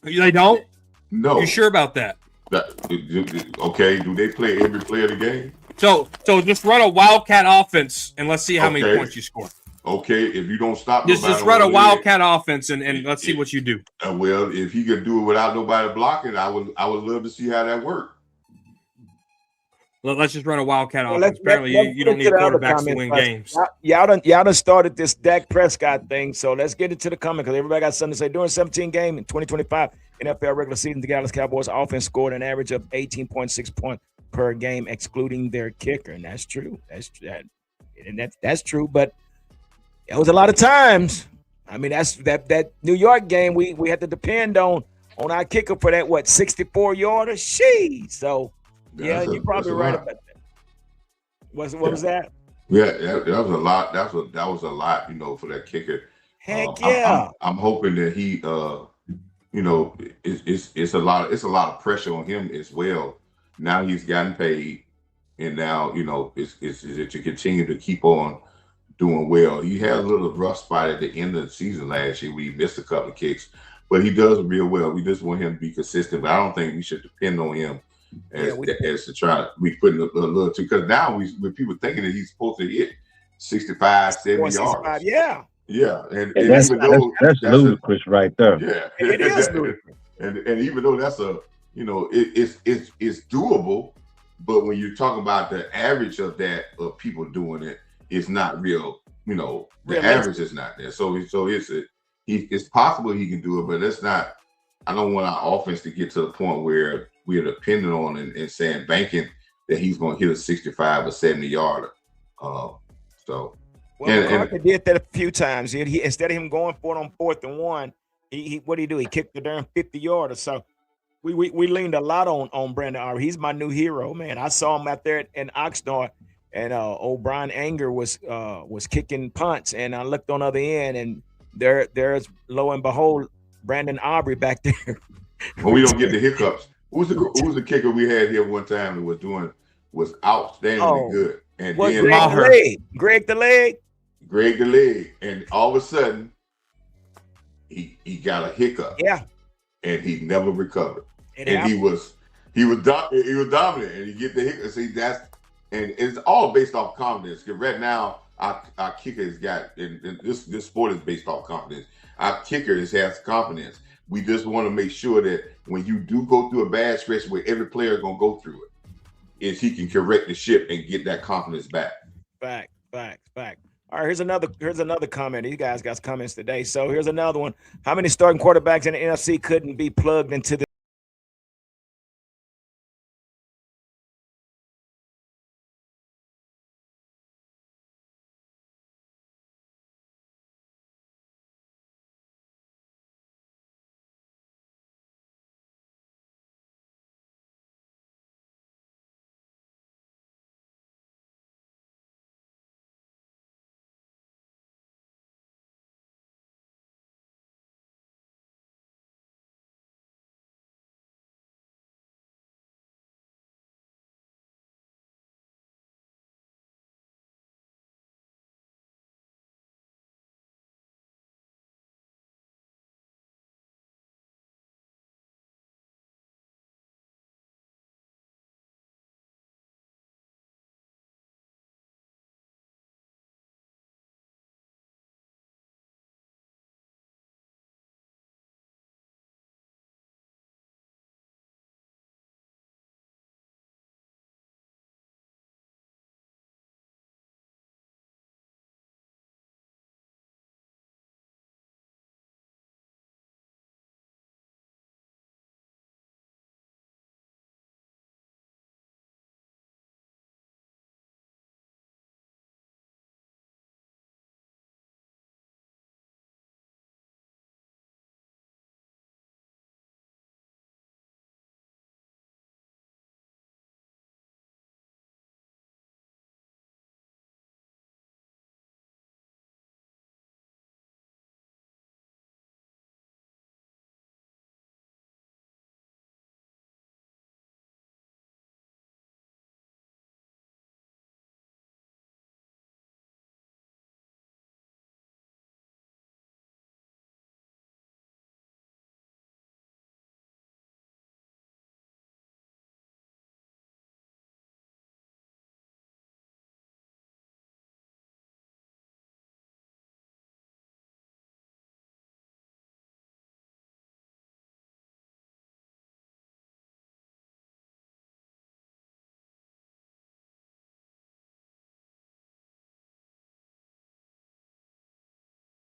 They don't? No. You sure about that? Okay. Do they play every play of the game? So just run a Wildcat offense and let's see how many points you score. Okay, if you don't stop, just run a Wildcat offense and let's see what you do. Well, if he could do it without nobody blocking, I would love to see how that works. Let's just run a Wildcat offense. Apparently, you don't need quarterbacks to win games. Y'all done started this Dak Prescott thing, so let's get into the comment because everybody got something to say. During 17 game in 2025 NFL regular season, the Dallas Cowboys offense scored an average of 18.6 points per game, excluding their kicker, and that's true. That's true, but it was a lot of times. I mean, that's that New York game. We had to depend on our kicker for that 64-yarder. Sheesh. So you're probably right about that. What was that? Yeah, that was a lot. That was a lot. For that kicker. Heck yeah. I'm hoping that he, it's a lot of pressure on him as well. Now he's gotten paid, and now it's to continue to keep on doing well. He had a little rough spot at the end of the season last year where he missed a couple of kicks, but he does real well. We just want him to be consistent, but I don't think we should depend on him as to try to be putting a little too, because now with people thinking that he's supposed to hit 65, 70 yards. Yeah. And that's ludicrous right there. Yeah. It is ludicrous. And even though that's it's doable, but when you're talking about the average of people doing it, it's not real. The average is not there. So it's possible he can do it, but it's not. I don't want our offense to get to the point where we're dependent on and saying banking that he's going to hit a 65 or 70 yarder. McCarthy did that a few times. He instead of him going for it on 4th and 1, he what did he do? He kicked the darn 50-yarder. So we leaned a lot on Brandon Aubrey. He's my new hero, man. I saw him out there in Oxnard. And O'Brien Anger was kicking punts, and I looked on the other end, and there's lo and behold Brandon Aubrey back there. Well, we don't get the hiccups. Who was the kicker we had here one time that was outstandingly good? And then Greg the Leg, and all of a sudden he got a hiccup. Yeah, and he never recovered. He was dominant, and he get the hiccup. See, and it's all based off confidence. Because right now, our kicker has got, and this sport is based off confidence. Our kicker has confidence. We just want to make sure that when you do go through a bad stretch where every player is going to go through it, is he can correct the ship and get that confidence back. Fact. All right, here's another comment. These guys got comments today. So here's another one. How many starting quarterbacks in the NFC couldn't be plugged into the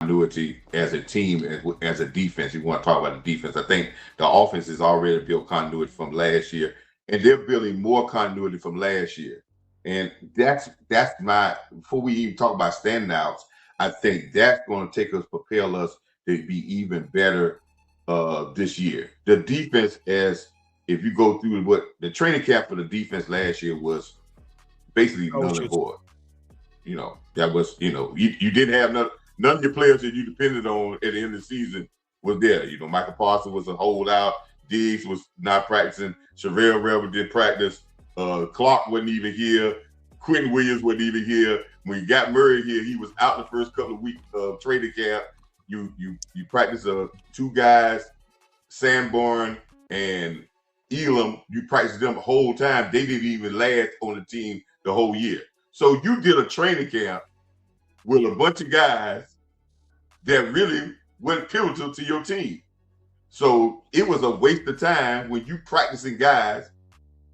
continuity as a team, as a defense. You want to talk about the defense. I think the offense has already built continuity from last year, and they're building more continuity from last year. And that's my before we even talk about standouts, I think that's going to take us, propel us to be even better this year. The defense, as if you go through what the training camp for the defense last year was basically null and coaches? void. That was, you didn't have none of your players that you depended on at the end of the season was there. Michael Parsons was a holdout. Diggs was not practicing. Sherelle Rebel didn't practice. Clark wasn't even here. Quentin Williams wasn't even here. When you got Murray here, he was out the first couple of weeks of training camp. You practice two guys, Sanborn and Elam. You practice them the whole time. They didn't even last on the team the whole year. So you did a training camp with a bunch of guys that really went pivotal to your team. So it was a waste of time when you practicing guys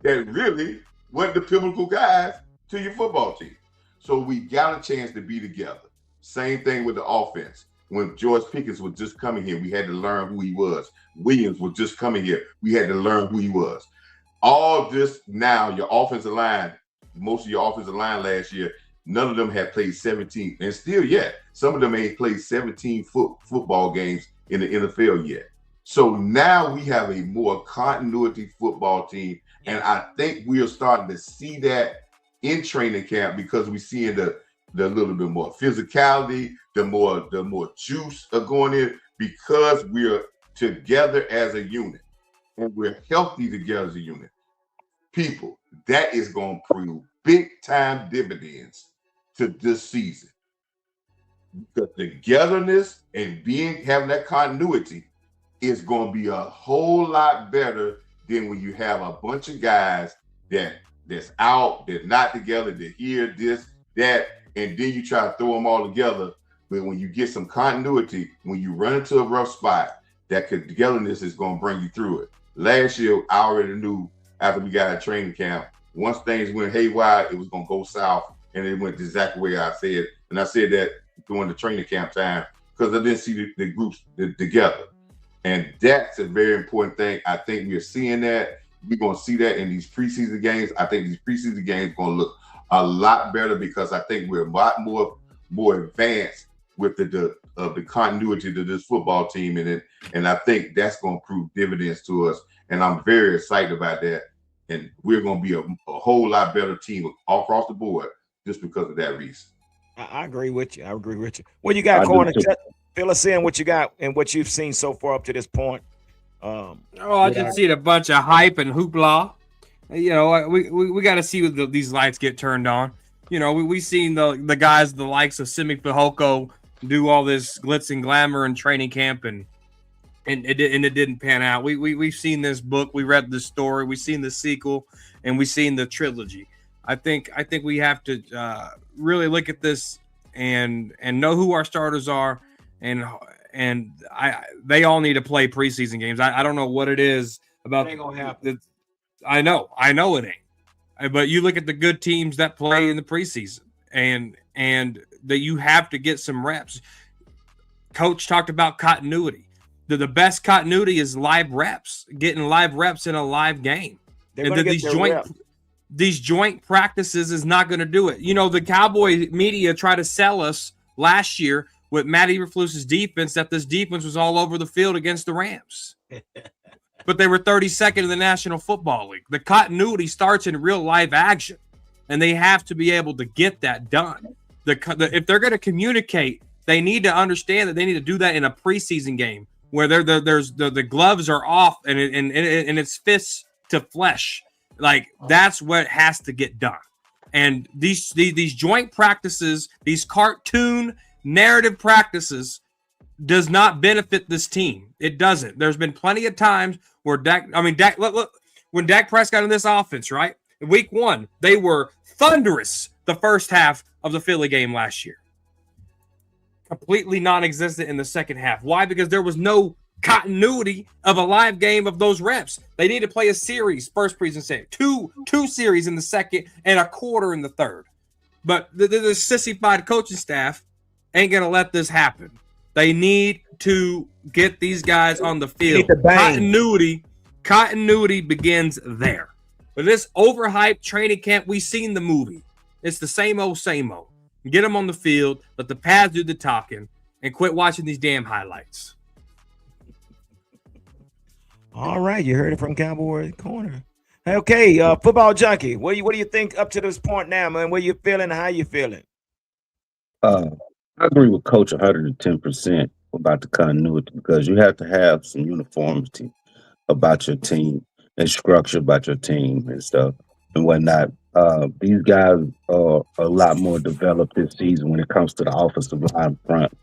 that really weren't the pivotal guys to your football team. So we got a chance to be together. Same thing with the offense. When George Pickens was just coming here, we had to learn who he was. Williams was just coming here. We had to learn who he was. All this now, your offensive line, most of your offensive line last year, none of them had played 17, and still yet, some of them ain't played 17 football games in the NFL yet. So now we have a more continuity football team, and I think we are starting to see that in training camp because we're seeing the little bit more physicality, the more juice are going in because we're together as a unit and we're healthy together as a unit. People, that is going to prove big time dividends to this season. The togetherness and having that continuity is going to be a whole lot better than when you have a bunch of guys that's out, they're not together, they're here, this, that, and then you try to throw them all together. But when you get some continuity, when you run into a rough spot, that togetherness is going to bring you through it. Last year, I already knew after we got a training camp, once things went haywire, it was going to go south, and it went exactly the way I said And I said that during the training camp time because I didn't see the groups together. And that's a very important thing. I think we're seeing that. We're going to see that in these preseason games. I think these preseason games are going to look a lot better because I think we're a lot more advanced with the continuity to this football team, and I think that's going to prove dividends to us. And I'm very excited about that. And we're going to be a whole lot better team all across the board just because of that reason. I agree with you. What you got, Corner? Fill us in what you got and what you've seen so far up to this point. I just seen a bunch of hype and hoopla. You know, we got to see what these lights get turned on. You know, we seen the guys, the likes of Simi Fehoko, do all this glitz and glamour in training camp, and it didn't pan out. We've seen this book, we read the story, we've seen the sequel, and we've seen the trilogy. I think we have to really look at this and know who our starters are, and they all need to play preseason games. I don't know what it is about. It ain't gonna happen. I know it ain't. But you look at the good teams that play in the preseason, and that you have to get some reps. Coach talked about continuity. The best continuity is live reps, getting live reps in a live game. These joint practices is not going to do it. You know, the Cowboy media tried to sell us last year with Matt Eberflus's defense that this defense was all over the field against the Rams. But they were 32nd in the National Football League. The continuity starts in real live action, and they have to be able to get that done. If they're going to communicate, they need to understand that they need to do that in a preseason game where the gloves are off and it's fists to flesh. Like, that's what has to get done. And these joint practices, these cartoon narrative practices, does not benefit this team. It doesn't. There's been plenty of times where Dak, look, when Dak Prescott in this offense, right? In week 1, they were thunderous the first half of the Philly game last year. Completely non-existent in the second half. Why? Because there was no continuity of a live game of those reps. They need to play a series, first preseason, two series in the second and a quarter in the third. But the sissified coaching staff ain't going to let this happen. They need to get these guys on the field. Continuity begins there. But this overhyped training camp, we've seen the movie. It's the same old, same old. Get them on the field, let the pads do the talking, and quit watching these damn highlights. All right, you heard it from Cowboy Corner. Okay, football junkie. What do you think up to this point now, man? What you feeling? How you feeling? I agree with Coach 110% about the continuity because you have to have some uniformity about your team and structure about your team and stuff and whatnot. These guys are a lot more developed this season when it comes to the offensive line front.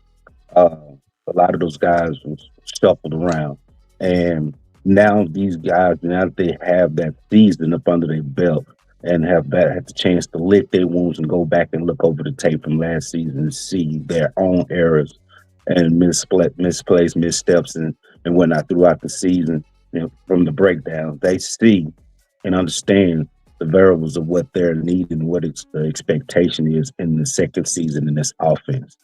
A lot of those guys was shuffled around, and now these guys, now that they have that season up under their belt and have had the chance to lick their wounds and go back and look over the tape from last season and see their own errors and misplays, missteps, and whatnot throughout the season, you know, from the breakdown, they see and understand the variables of what they're needing, what the expectation is in the second season in this offense.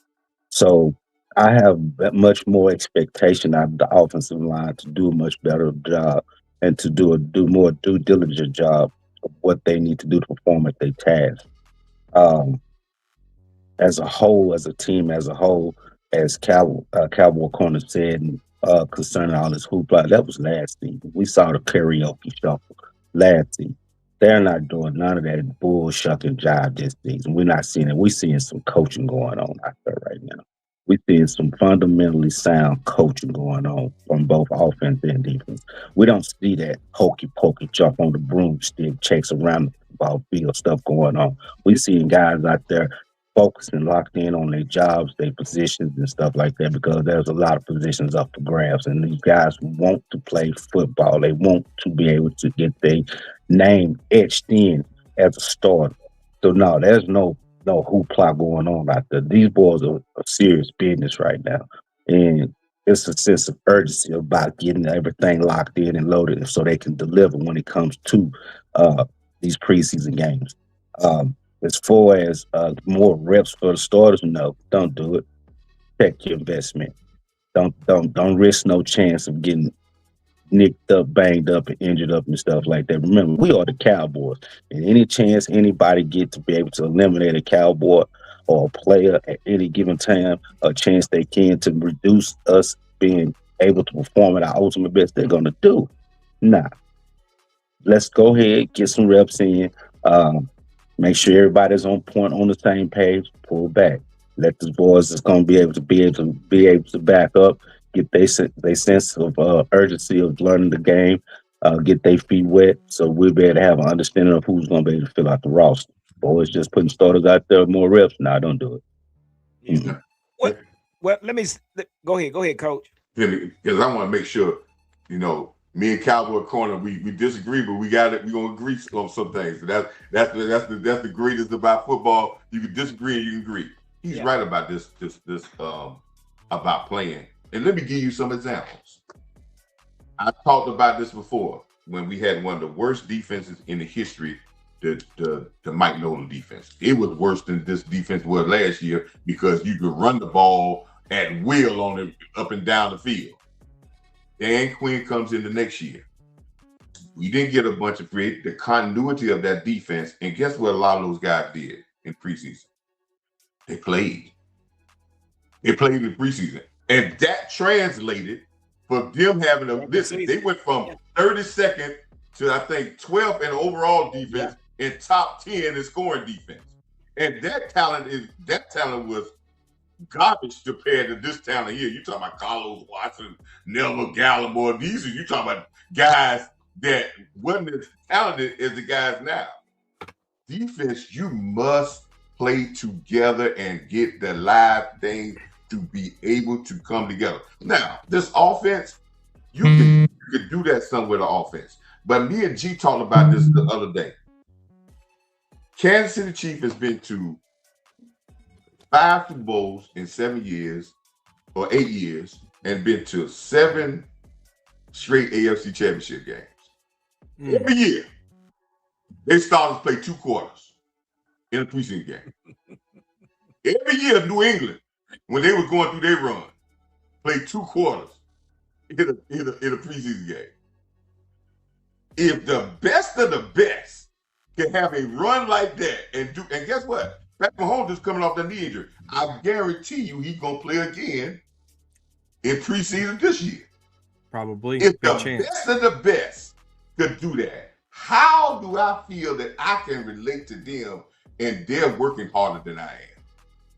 So I have much more expectation out of the offensive line to do a much better job and to do more due diligent job of what they need to do to perform at their task. As a whole, as a team, as a whole, as Cowboy Corner said, concerning all this hoopla, that was last season. We saw the karaoke shuffle last season. They're not doing none of that bull-shucking job this season. We're not seeing it. We're seeing some coaching going on out there right now. We're seeing some fundamentally sound coaching going on from both offense and defense. We don't see that hokey-pokey jump on the broomstick, chase around the football field stuff going on. We're seeing guys out there focused and locked in on their jobs, their positions and stuff like that, because there's a lot of positions up for grabs, and these guys want to play football. They want to be able to get their name etched in as a starter. So no, there's no hoopla going on out there. These boys are serious business right now, and it's a sense of urgency about getting everything locked in and loaded so they can deliver when it comes to these preseason games. As far as more reps for the starters, no, don't do it. Check your investment. Don't risk no chance of getting nicked up, banged up, and injured up and stuff like that. Remember, we are the Cowboys, and any chance anybody get to be able to eliminate a Cowboy or a player at any given time, a chance they can to reduce us being able to perform at our ultimate best, they're gonna do. Nah, let's go ahead, get some reps in. Make sure everybody's on point, on the same page. Pull back. Let the boys that's going to be able to back up, get their sense of urgency of learning the game, get their feet wet, so we'll be able to have an understanding of who's going to be able to fill out the roster. Boys just putting starters out there with more reps. No, don't do it. Yeah. What? Well, go ahead, Coach. Because I want to make sure, me and Cowboy Corner, we disagree, but we're gonna agree on some things. So that's the greatest about football. You can disagree and you can agree. He's right about this about playing. And let me give you some examples. I talked about this before when we had one of the worst defenses in the history, the Mike Nolan defense. It was worse than this defense was last year because you could run the ball at will on it up and down the field. Dan Quinn comes in the next year. We didn't get a bunch of the continuity of that defense. And guess what a lot of those guys did in preseason? They played. They played in preseason. And that translated for them having a listen. They went from 32nd to I think 12th in overall defense and top 10 in scoring defense. And that talent was garbage compared to this talent here. You talking about Carlos Watson, Neville Gallimore. These are you talking about guys that wasn't as talented as the guys now. Defense, you must play together and get the live thing to be able to come together. Now, this offense, you could do that some with the offense. But me and G talked about this the other day. Kansas City Chiefs has been to 5 Super Bowls in 7 years or 8 years and been to 7 straight AFC championship games. Every year, they started to play 2 quarters in a preseason game. Every year, New England, when they were going through their run, played 2 quarters in a preseason game. If the best of the best can have a run like that and guess what? Pat Mahomes is coming off the knee injury. I guarantee you he's going to play again in preseason this year. Probably. If the best of the best could do that, how do I feel that I can relate to them and they're working harder than I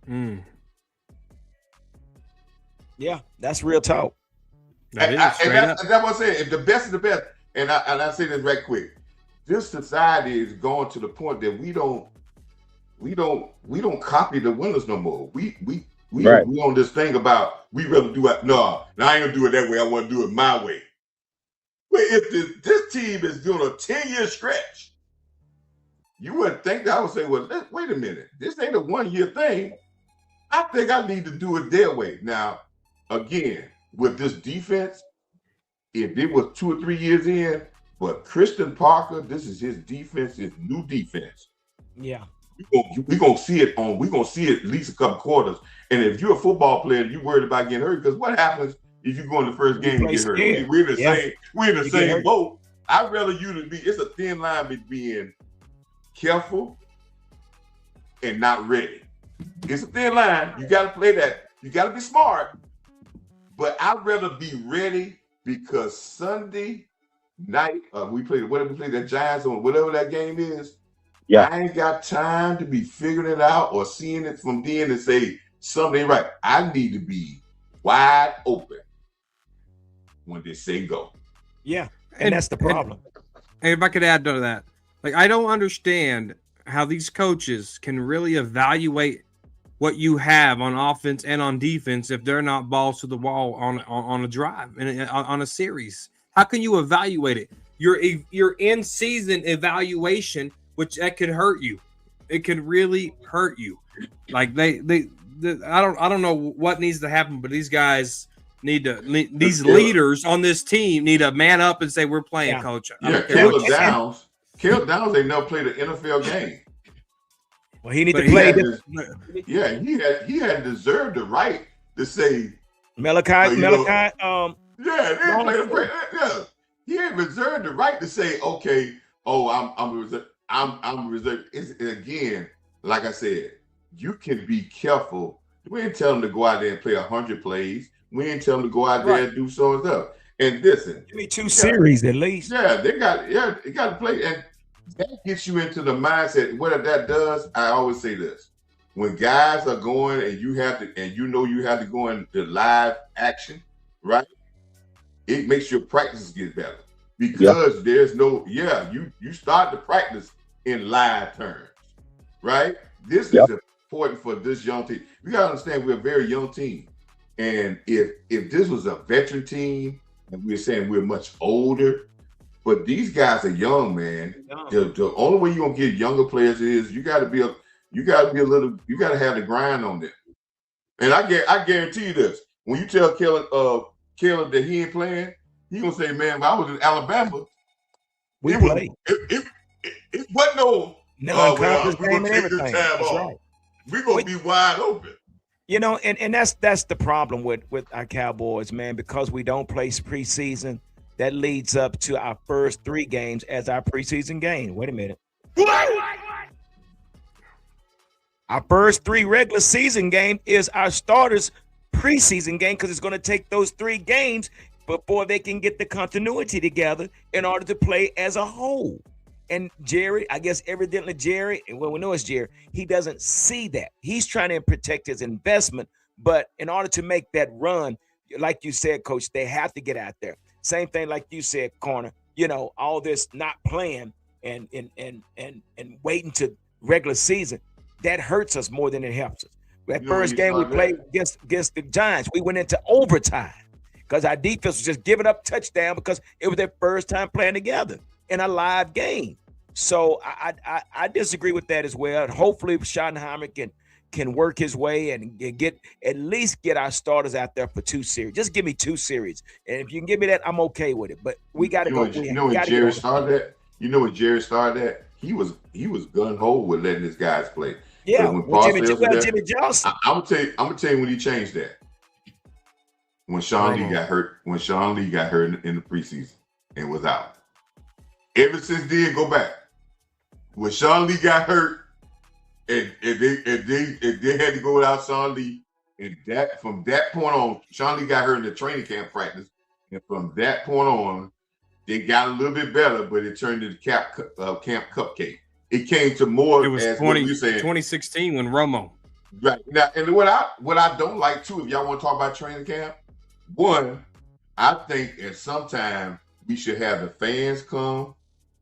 am? Yeah, that's real talk. That's what I'm saying. If the best of the best, and I say this right quick, this society is going to the point that we don't copy the winners no more. We on this thing about we rather do it. No, I ain't gonna do it that way. I want to do it my way. But if this team is doing a 10-year stretch, you wouldn't think that I would say, well, wait a minute, this ain't a 1-year thing. I think I need to do it their way. Now, again, with this defense, if it was 2 or 3 years in, but Christian Parker, this is his defense, his new defense. Yeah. We're gonna see it at least a couple quarters. And if you're a football player, you're worried about getting hurt, because what happens if you go in the first game and get hurt? We're in the same boat. I'd rather you to be. It's a thin line between being careful and not ready. It's a thin line. You got to play that. You got to be smart. But I'd rather be ready, because Sunday night we play that Giants on whatever that game is. Yeah, I ain't got time to be figuring it out or seeing it from then and say something ain't right. I need to be wide open when they say go. Yeah, and that's the problem. And if I could add to that, like, I don't understand how these coaches can really evaluate what you have on offense and on defense if they're not balls to the wall on a drive and on a series. How can you evaluate it? Your in-season evaluation, which that could hurt you. It could really hurt you. Like I don't know what needs to happen, but these guys these leaders on this team need to man up and say, we're playing, coach. Caleb Downs ain't never played an NFL game. Well, he need But to he play. had Yeah, he had deserved the right to say, Malachi. you know, Malachi. yeah, they didn't play the play. Yeah, he had reserved the right to say, okay, oh, I'm reserved. I'm reserved. It's, again, like I said, you can be careful. We ain't tell him to go out there and play 100 plays. We ain't tell him to go out there and do so and stuff. And listen, Give me 2 series at least. yeah, they got to play, and that gets you into the mindset. What that does, I always say this: when guys are going and you have to, and you know you have to go into live action, right? It makes your practices get better because there's no, you start to practice in live terms, right? This is important for this young team. You gotta understand we're a very young team. And if this was a veteran team and we're saying we're much older, but these guys are young, man. The only way you're gonna get younger players is you gotta have the grind on them. And I guarantee you this: when you tell Caleb that he ain't playing, he gonna say, "Man, when I was in Alabama, we played. It wasn't no non-conference we're game gonna and take this everything. time That's off. right. We're gonna be wide open." You know, and that's the problem with our Cowboys, man, because we don't play preseason. That leads up to our first 3 games as our preseason game. Wait a minute. Our first 3 regular season game is our starters preseason game because it's going to take those 3 games before they can get the continuity together in order to play as a whole. And Jerry, I guess evidently Jerry, and well, we know it's Jerry, he doesn't see that. He's trying to protect his investment, but in order to make that run, like you said, Coach, they have to get out there. Same thing like you said, Corner. You know, all this not playing and waiting to regular season, that hurts us more than it helps us. That first game we played against the Giants, we went into overtime because our defense was just giving up touchdown because it was their first time playing together in a live game. So I disagree with that as well. Hopefully Schottenheimer can work his way and at least get our starters out there for 2 series. Just give me 2 series. And if you can give me that, I'm okay with it. But we got to go. You know when Jerry started that? You know when Jerry started that? He was gun-ho with letting his guys play. Yeah, when Jimmy Johnson. I'm gonna tell you when he changed that. When Sean Lee got hurt, in the preseason and was out. Ever since then, go back. When Sean Lee got hurt, and they had to go without Sean Lee, and from that point on, Sean Lee got hurt in the training camp practice, and from that point on, they got a little bit better, but it turned into camp cupcake. It came to more. It was 2016 when Romo. Right now, and what I don't like too, if y'all want to talk about training camp, one, I think at some time we should have the fans come.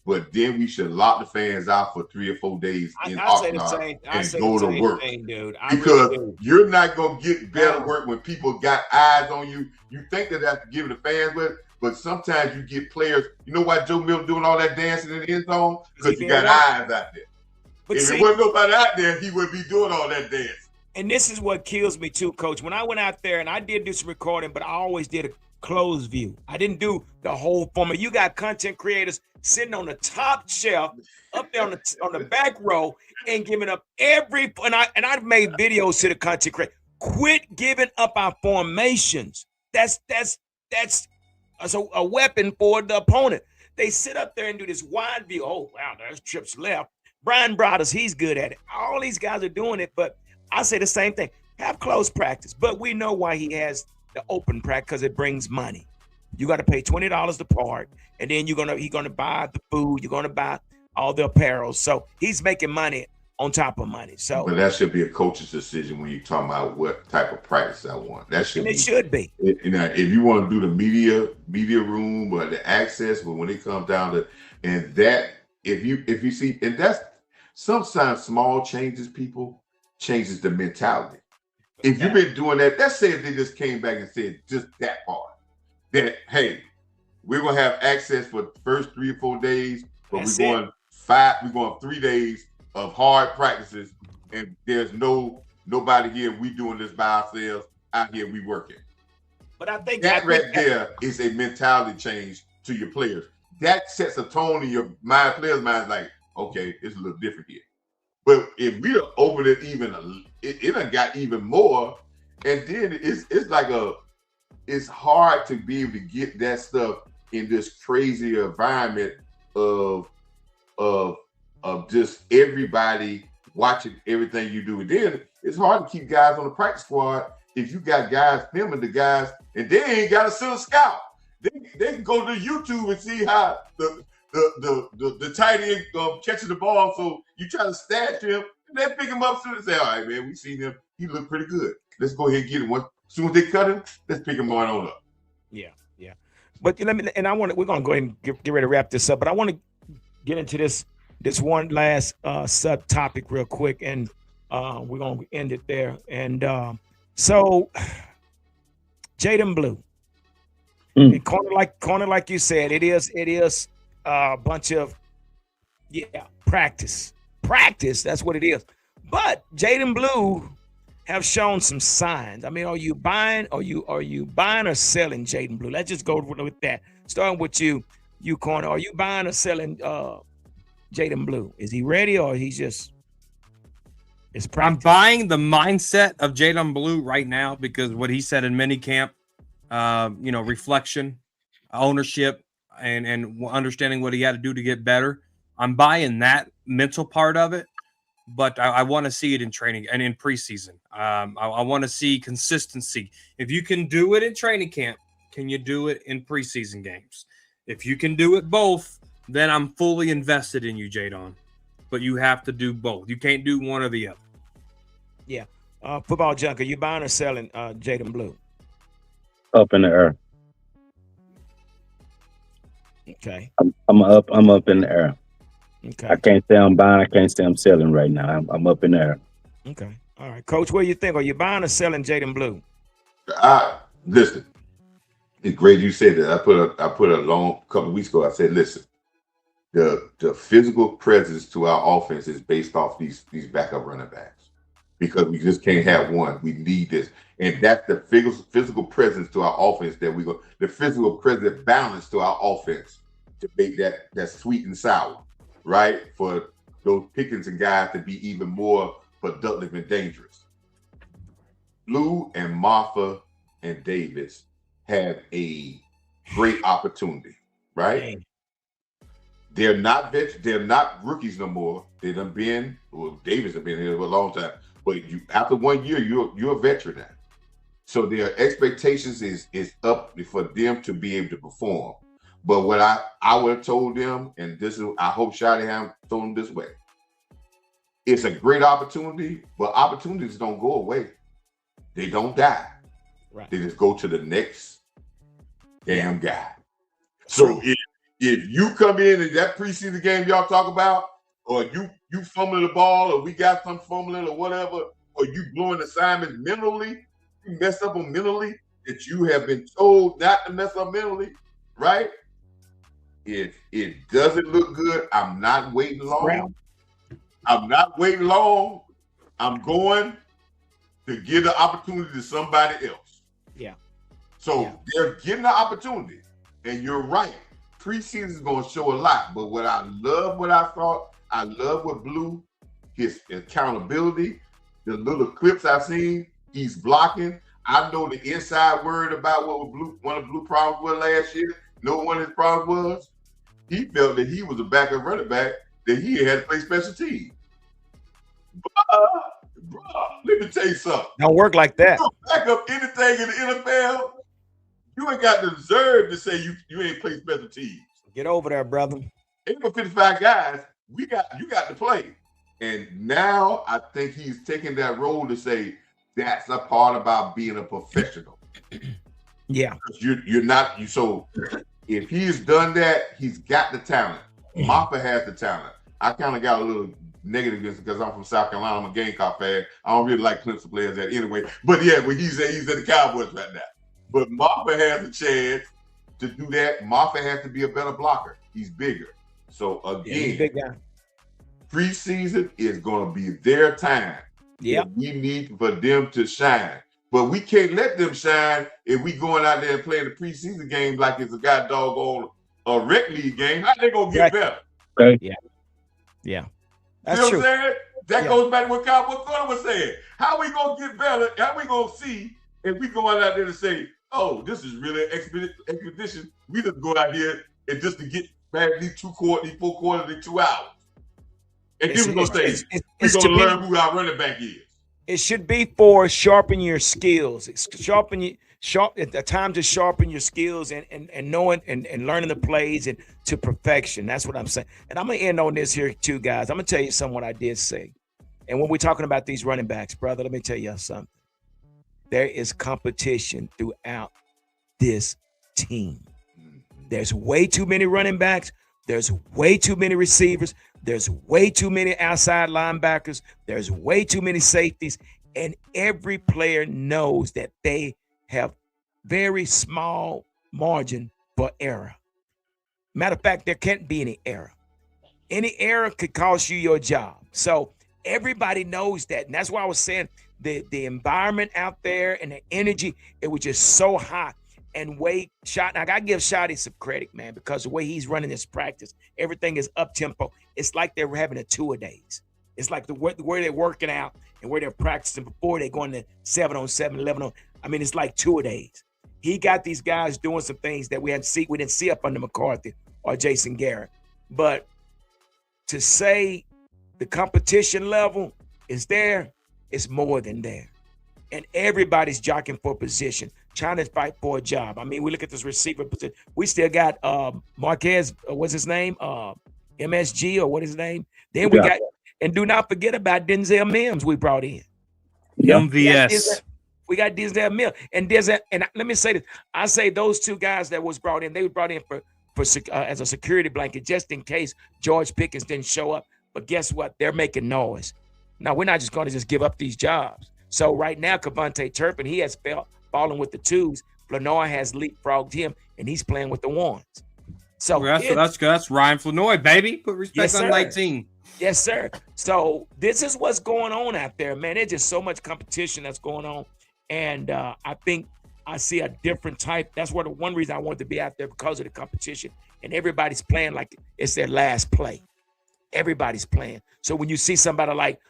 But then we should lock the fans out for 3 or 4 days in Oxnard and go to work. Dude. Because you're not going to get better work when people got eyes on you. You think that that's giving the fans with, but sometimes you get players. You know why Joe Milton doing all that dancing in the end zone? Because you got eyes out there. But if there wasn't nobody out there, he wouldn't be doing all that dance. And this is what kills me too, Coach. When I went out there and I did do some recording, but I always did a closed view. I didn't do the whole format. You got content creators sitting on the top shelf, up there on the back row, and giving up I've made videos to the content creator. Quit giving up our formations. That's a weapon for the opponent. They sit up there and do this wide view. Oh wow, there's trips left. Brian Brothers, he's good at it. All these guys are doing it, but I say the same thing. Have close practice, but we know why he has the open practice, because it brings money. You got to pay $20 to park, and then he's gonna buy the food. You're gonna buy all the apparel. So he's making money on top of money. So, but that should be a coach's decision when you're talking about what type of practice I want. That should. It should be. If you want to do the media room or the access, but when it comes down to if you see, and that's sometimes small changes changes the mentality. If you've been doing that, let's say if they just came back and said just that part, that, hey, we're going to have access for the first 3 or 4 days, but we're going 3 days of hard practices, and there's nobody here. We doing this by ourselves. Out here, we working. But I think that there is a mentality change to your players. That sets a tone in your players' minds like, okay, it's a little different here. But if we open it even, it done got even more. And then it's like it's hard to be able to get that stuff in this crazy environment of just everybody watching everything you do. And then it's hard to keep guys on the practice squad if you got guys filming the guys and they ain't got a center scout. They can go to YouTube and see how the tight end catches the ball. So you try to stash him, and they pick him up soon and say, "All right, man, we seen him. He looked pretty good. Let's go ahead and get him. As soon as they cut him, let's pick him on up." Yeah. But we're gonna go ahead and get ready to wrap this up. But I want to get into this one last subtopic real quick, and we're gonna end it there. And so, Jaden Blue, and corner like you said, it is a bunch of practice. That's what it is. But Jaden Blue have shown some signs. I mean, are you buying or selling Jaden Blue? Let's just go with that. Starting with you corner. Are you buying or selling Jaden Blue? Is he ready or he's just it's practice? I'm buying the mindset of Jaden Blue right now because what he said in minicamp, reflection, ownership, and understanding what he had to do to get better. I'm buying that mental part of it. But I want to see it in training and in preseason. I want to see consistency. If you can do it in training camp, can you do it in preseason games? If you can do it both, then I'm fully invested in you, Jadon. But you have to do both. You can't do one or the other. Yeah. Football Junker, you buying or selling Jaden Blue? Up in the air. Okay. I'm up in the air. Okay. I can't say I'm buying. I can't say I'm selling right now. I'm up in there. Okay. All right, Coach. What do you think? Are you buying or selling Jaden Blue? Listen. It's great you said that. I put a long couple of weeks ago. I said, listen, the physical presence to our offense is based off these backup running backs because we just can't have one. We need this, and that's the physical presence to our offense the physical present balance to our offense to make that sweet and sour. Right, for those Pickens and guys to be even more productive and dangerous. Blue and Martha and Davis have a great opportunity, right? Dang. They're not rookies no more. They done been, Davis have been here for a long time. But after 1 year, you're a veteran now. So their expectations is up for them to be able to perform. But what I would have told them, and this is, I hope Shottyham told them this way. It's a great opportunity, but opportunities don't go away. They don't die. Right. They just go to the next damn guy. So if you come in that preseason game y'all talk about, or you fumbling the ball, or we got some fumbling or whatever, or you blowing assignments mentally, you mess up on mentally that you have been told not to mess up mentally, right? If it doesn't look good, I'm not waiting long. I'm going to give the opportunity to somebody else. Yeah. So they're getting the opportunity. And you're right. Preseason is going to show a lot. But I love what Blue, his accountability, the little clips I've seen, he's blocking. I know the inside word about what one of Blue problems was last year. Know what one of his problems was? He felt that he was a backup running back, that he had to play special teams. Bro, let me tell you something. Don't work like that. You don't back up anything in the NFL, you ain't got the deserve to say you ain't play special teams. Get over there, brother. Ain't but 55 guys, you got to play. And now I think he's taking that role to say that's a part about being a professional. Yeah. You're not. So if he's done that, he's got the talent. Maffa has the talent. I kind of got a little negative because I'm from South Carolina. I'm a Gamecock fan. I don't really like Clemson players that anyway. But yeah, when he's at the Cowboys right now. But Maffa has a chance to do that. Maffa has to be a better blocker. He's bigger. So again, big guy. Preseason is going to be their time. Yeah, we need for them to shine. But we can't let them shine if we going out there and playing the preseason game like it's a god doggone a rec league game. How they gonna get better? Okay. Yeah. That's what true. I'm saying? That Yeah. goes back to what Connor was saying. How we gonna get better? How we gonna see if we go out there to say, oh, this is really an expedition. We just go out here and just to get back these 4 quarters in 2 hours. And then we're gonna say we're gonna learn who our running back is. It should be for sharpen your skills. It's at the time to sharpen your skills and knowing and learning the plays and to perfection. That's what I'm saying. And I'm gonna end on this here too, guys. I'm gonna tell you something what I did say. And when we're talking about these running backs, brother, let me tell you something. There is competition throughout this team. There's way too many running backs. There's way too many receivers. There's way too many outside linebackers. There's way too many safeties. And every player knows that they have very small margin for error. Matter of fact, there can't be any error. Any error could cost you your job. So everybody knows that. And that's why I was saying the environment out there and the energy, it was just so hot. And Shot, I gotta give Shotty some credit, man, because the way he's running his practice, everything is up tempo. It's like they were having a 2-a-days. It's like where they're working out and where they're practicing before they go into 7-on-7, 11-on. I mean, it's like 2-a-days. He got these guys doing some things that we didn't see up under McCarthy or Jason Garrett. But to say the competition level is there, it's more than there. And everybody's jockeying for position, trying to fight for a job. I mean, we look at this receiver position. We still got Marquez, what's his name? MSG, or what is his name? Then we got, and do not forget about Denzel Mims we brought in. MVS. We got Denzel Mims. And let me say this. I say those two guys that was brought in, they were brought in for as a security blanket, just in case George Pickens didn't show up. But guess what? They're making noise. Now, we're not just going to just give up these jobs. So right now, Kavontae Turpin, he has fallen with the 2s. Flanoy has leapfrogged him, and he's playing with the 1s. So that's Ryan Flanoy, baby. Put respect on 19. Yes, sir. So this is what's going on out there, man. There's just so much competition that's going on. And I think I see a different type. That's the one reason I wanted to be out there, because of the competition. And everybody's playing like it's their last play. Everybody's playing. So when you see somebody like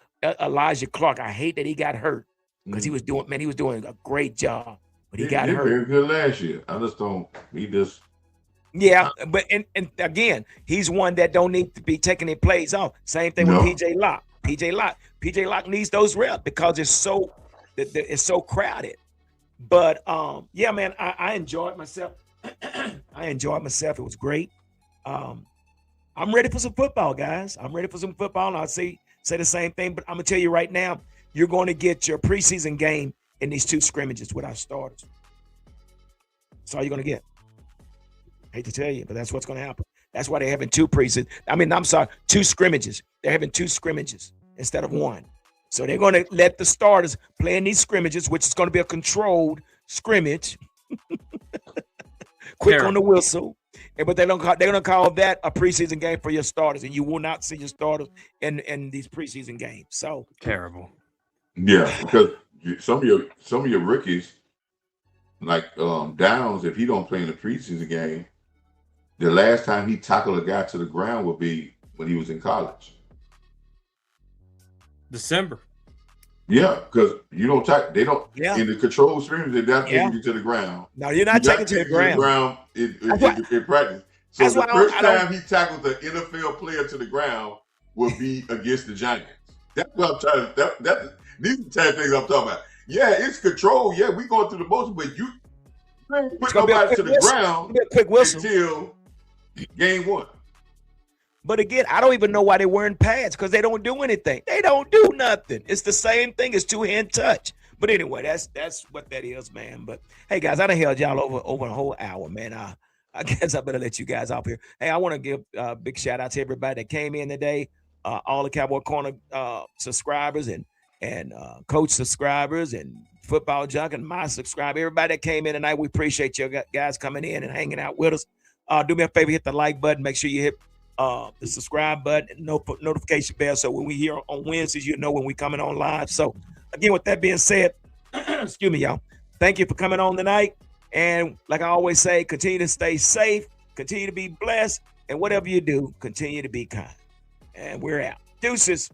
Elijah Clark, I hate that he got hurt. Because he was doing a great job, but he got hurt. Very good last year. I just don't. Yeah, but and again, he's one that don't need to be taking any plays off. Same thing with PJ Locke. PJ Locke needs those reps because it's so crowded. But yeah, man, I enjoyed myself. I enjoyed myself. It was great. I'm ready for some football, guys. I'm ready for some football. And I'll say the same thing, but I'm gonna tell you right now. You're going to get your preseason game in these 2 scrimmages with our starters. That's all you're going to get. Hate to tell you, but that's what's going to happen. That's why they're having 2 2 scrimmages. They're having 2 scrimmages instead of 1. So they're going to let the starters play in these scrimmages, which is going to be a controlled scrimmage. Quick on the whistle. But they're going to call that a preseason game for your starters, and you will not see your starters in these preseason games. So terrible. Yeah, because some of your rookies, like Downs, if he don't play in the preseason game, the last time he tackled a guy to the ground would be when he was in college. December. Yeah, because you don't they don't in the control streams, they're not taking you to the ground. No, you're not taking to the ground. In practice. So the first time he tackled the NFL player to the ground will be against the Giants. That's what I'm trying to. These are the type of things I'm talking about. Yeah, it's control. Yeah, we going through the motion, but you ain't put nobody to the ground until game 1. But again, I don't even know why they're wearing pads, because they don't do anything. They don't do nothing. It's the same thing as 2-hand touch. But anyway, that's what that is, man. But hey, guys, I done held y'all over a whole hour, man. I guess I better let you guys off here. Hey, I want to give a big shout out to everybody that came in today, all the Cowboy Corner subscribers and coach subscribers and football junk and my subscriber, everybody that came in tonight. We appreciate you guys coming in and hanging out with us. Do me a favor, hit the like button. Make sure you hit the subscribe button and notification bell, so when we here on Wednesdays, you know when we coming on live. So again, with that being said, excuse me, y'all. Thank you for coming on tonight. And like I always say, continue to stay safe, continue to be blessed, and whatever you do, continue to be kind. And we're out. Deuces.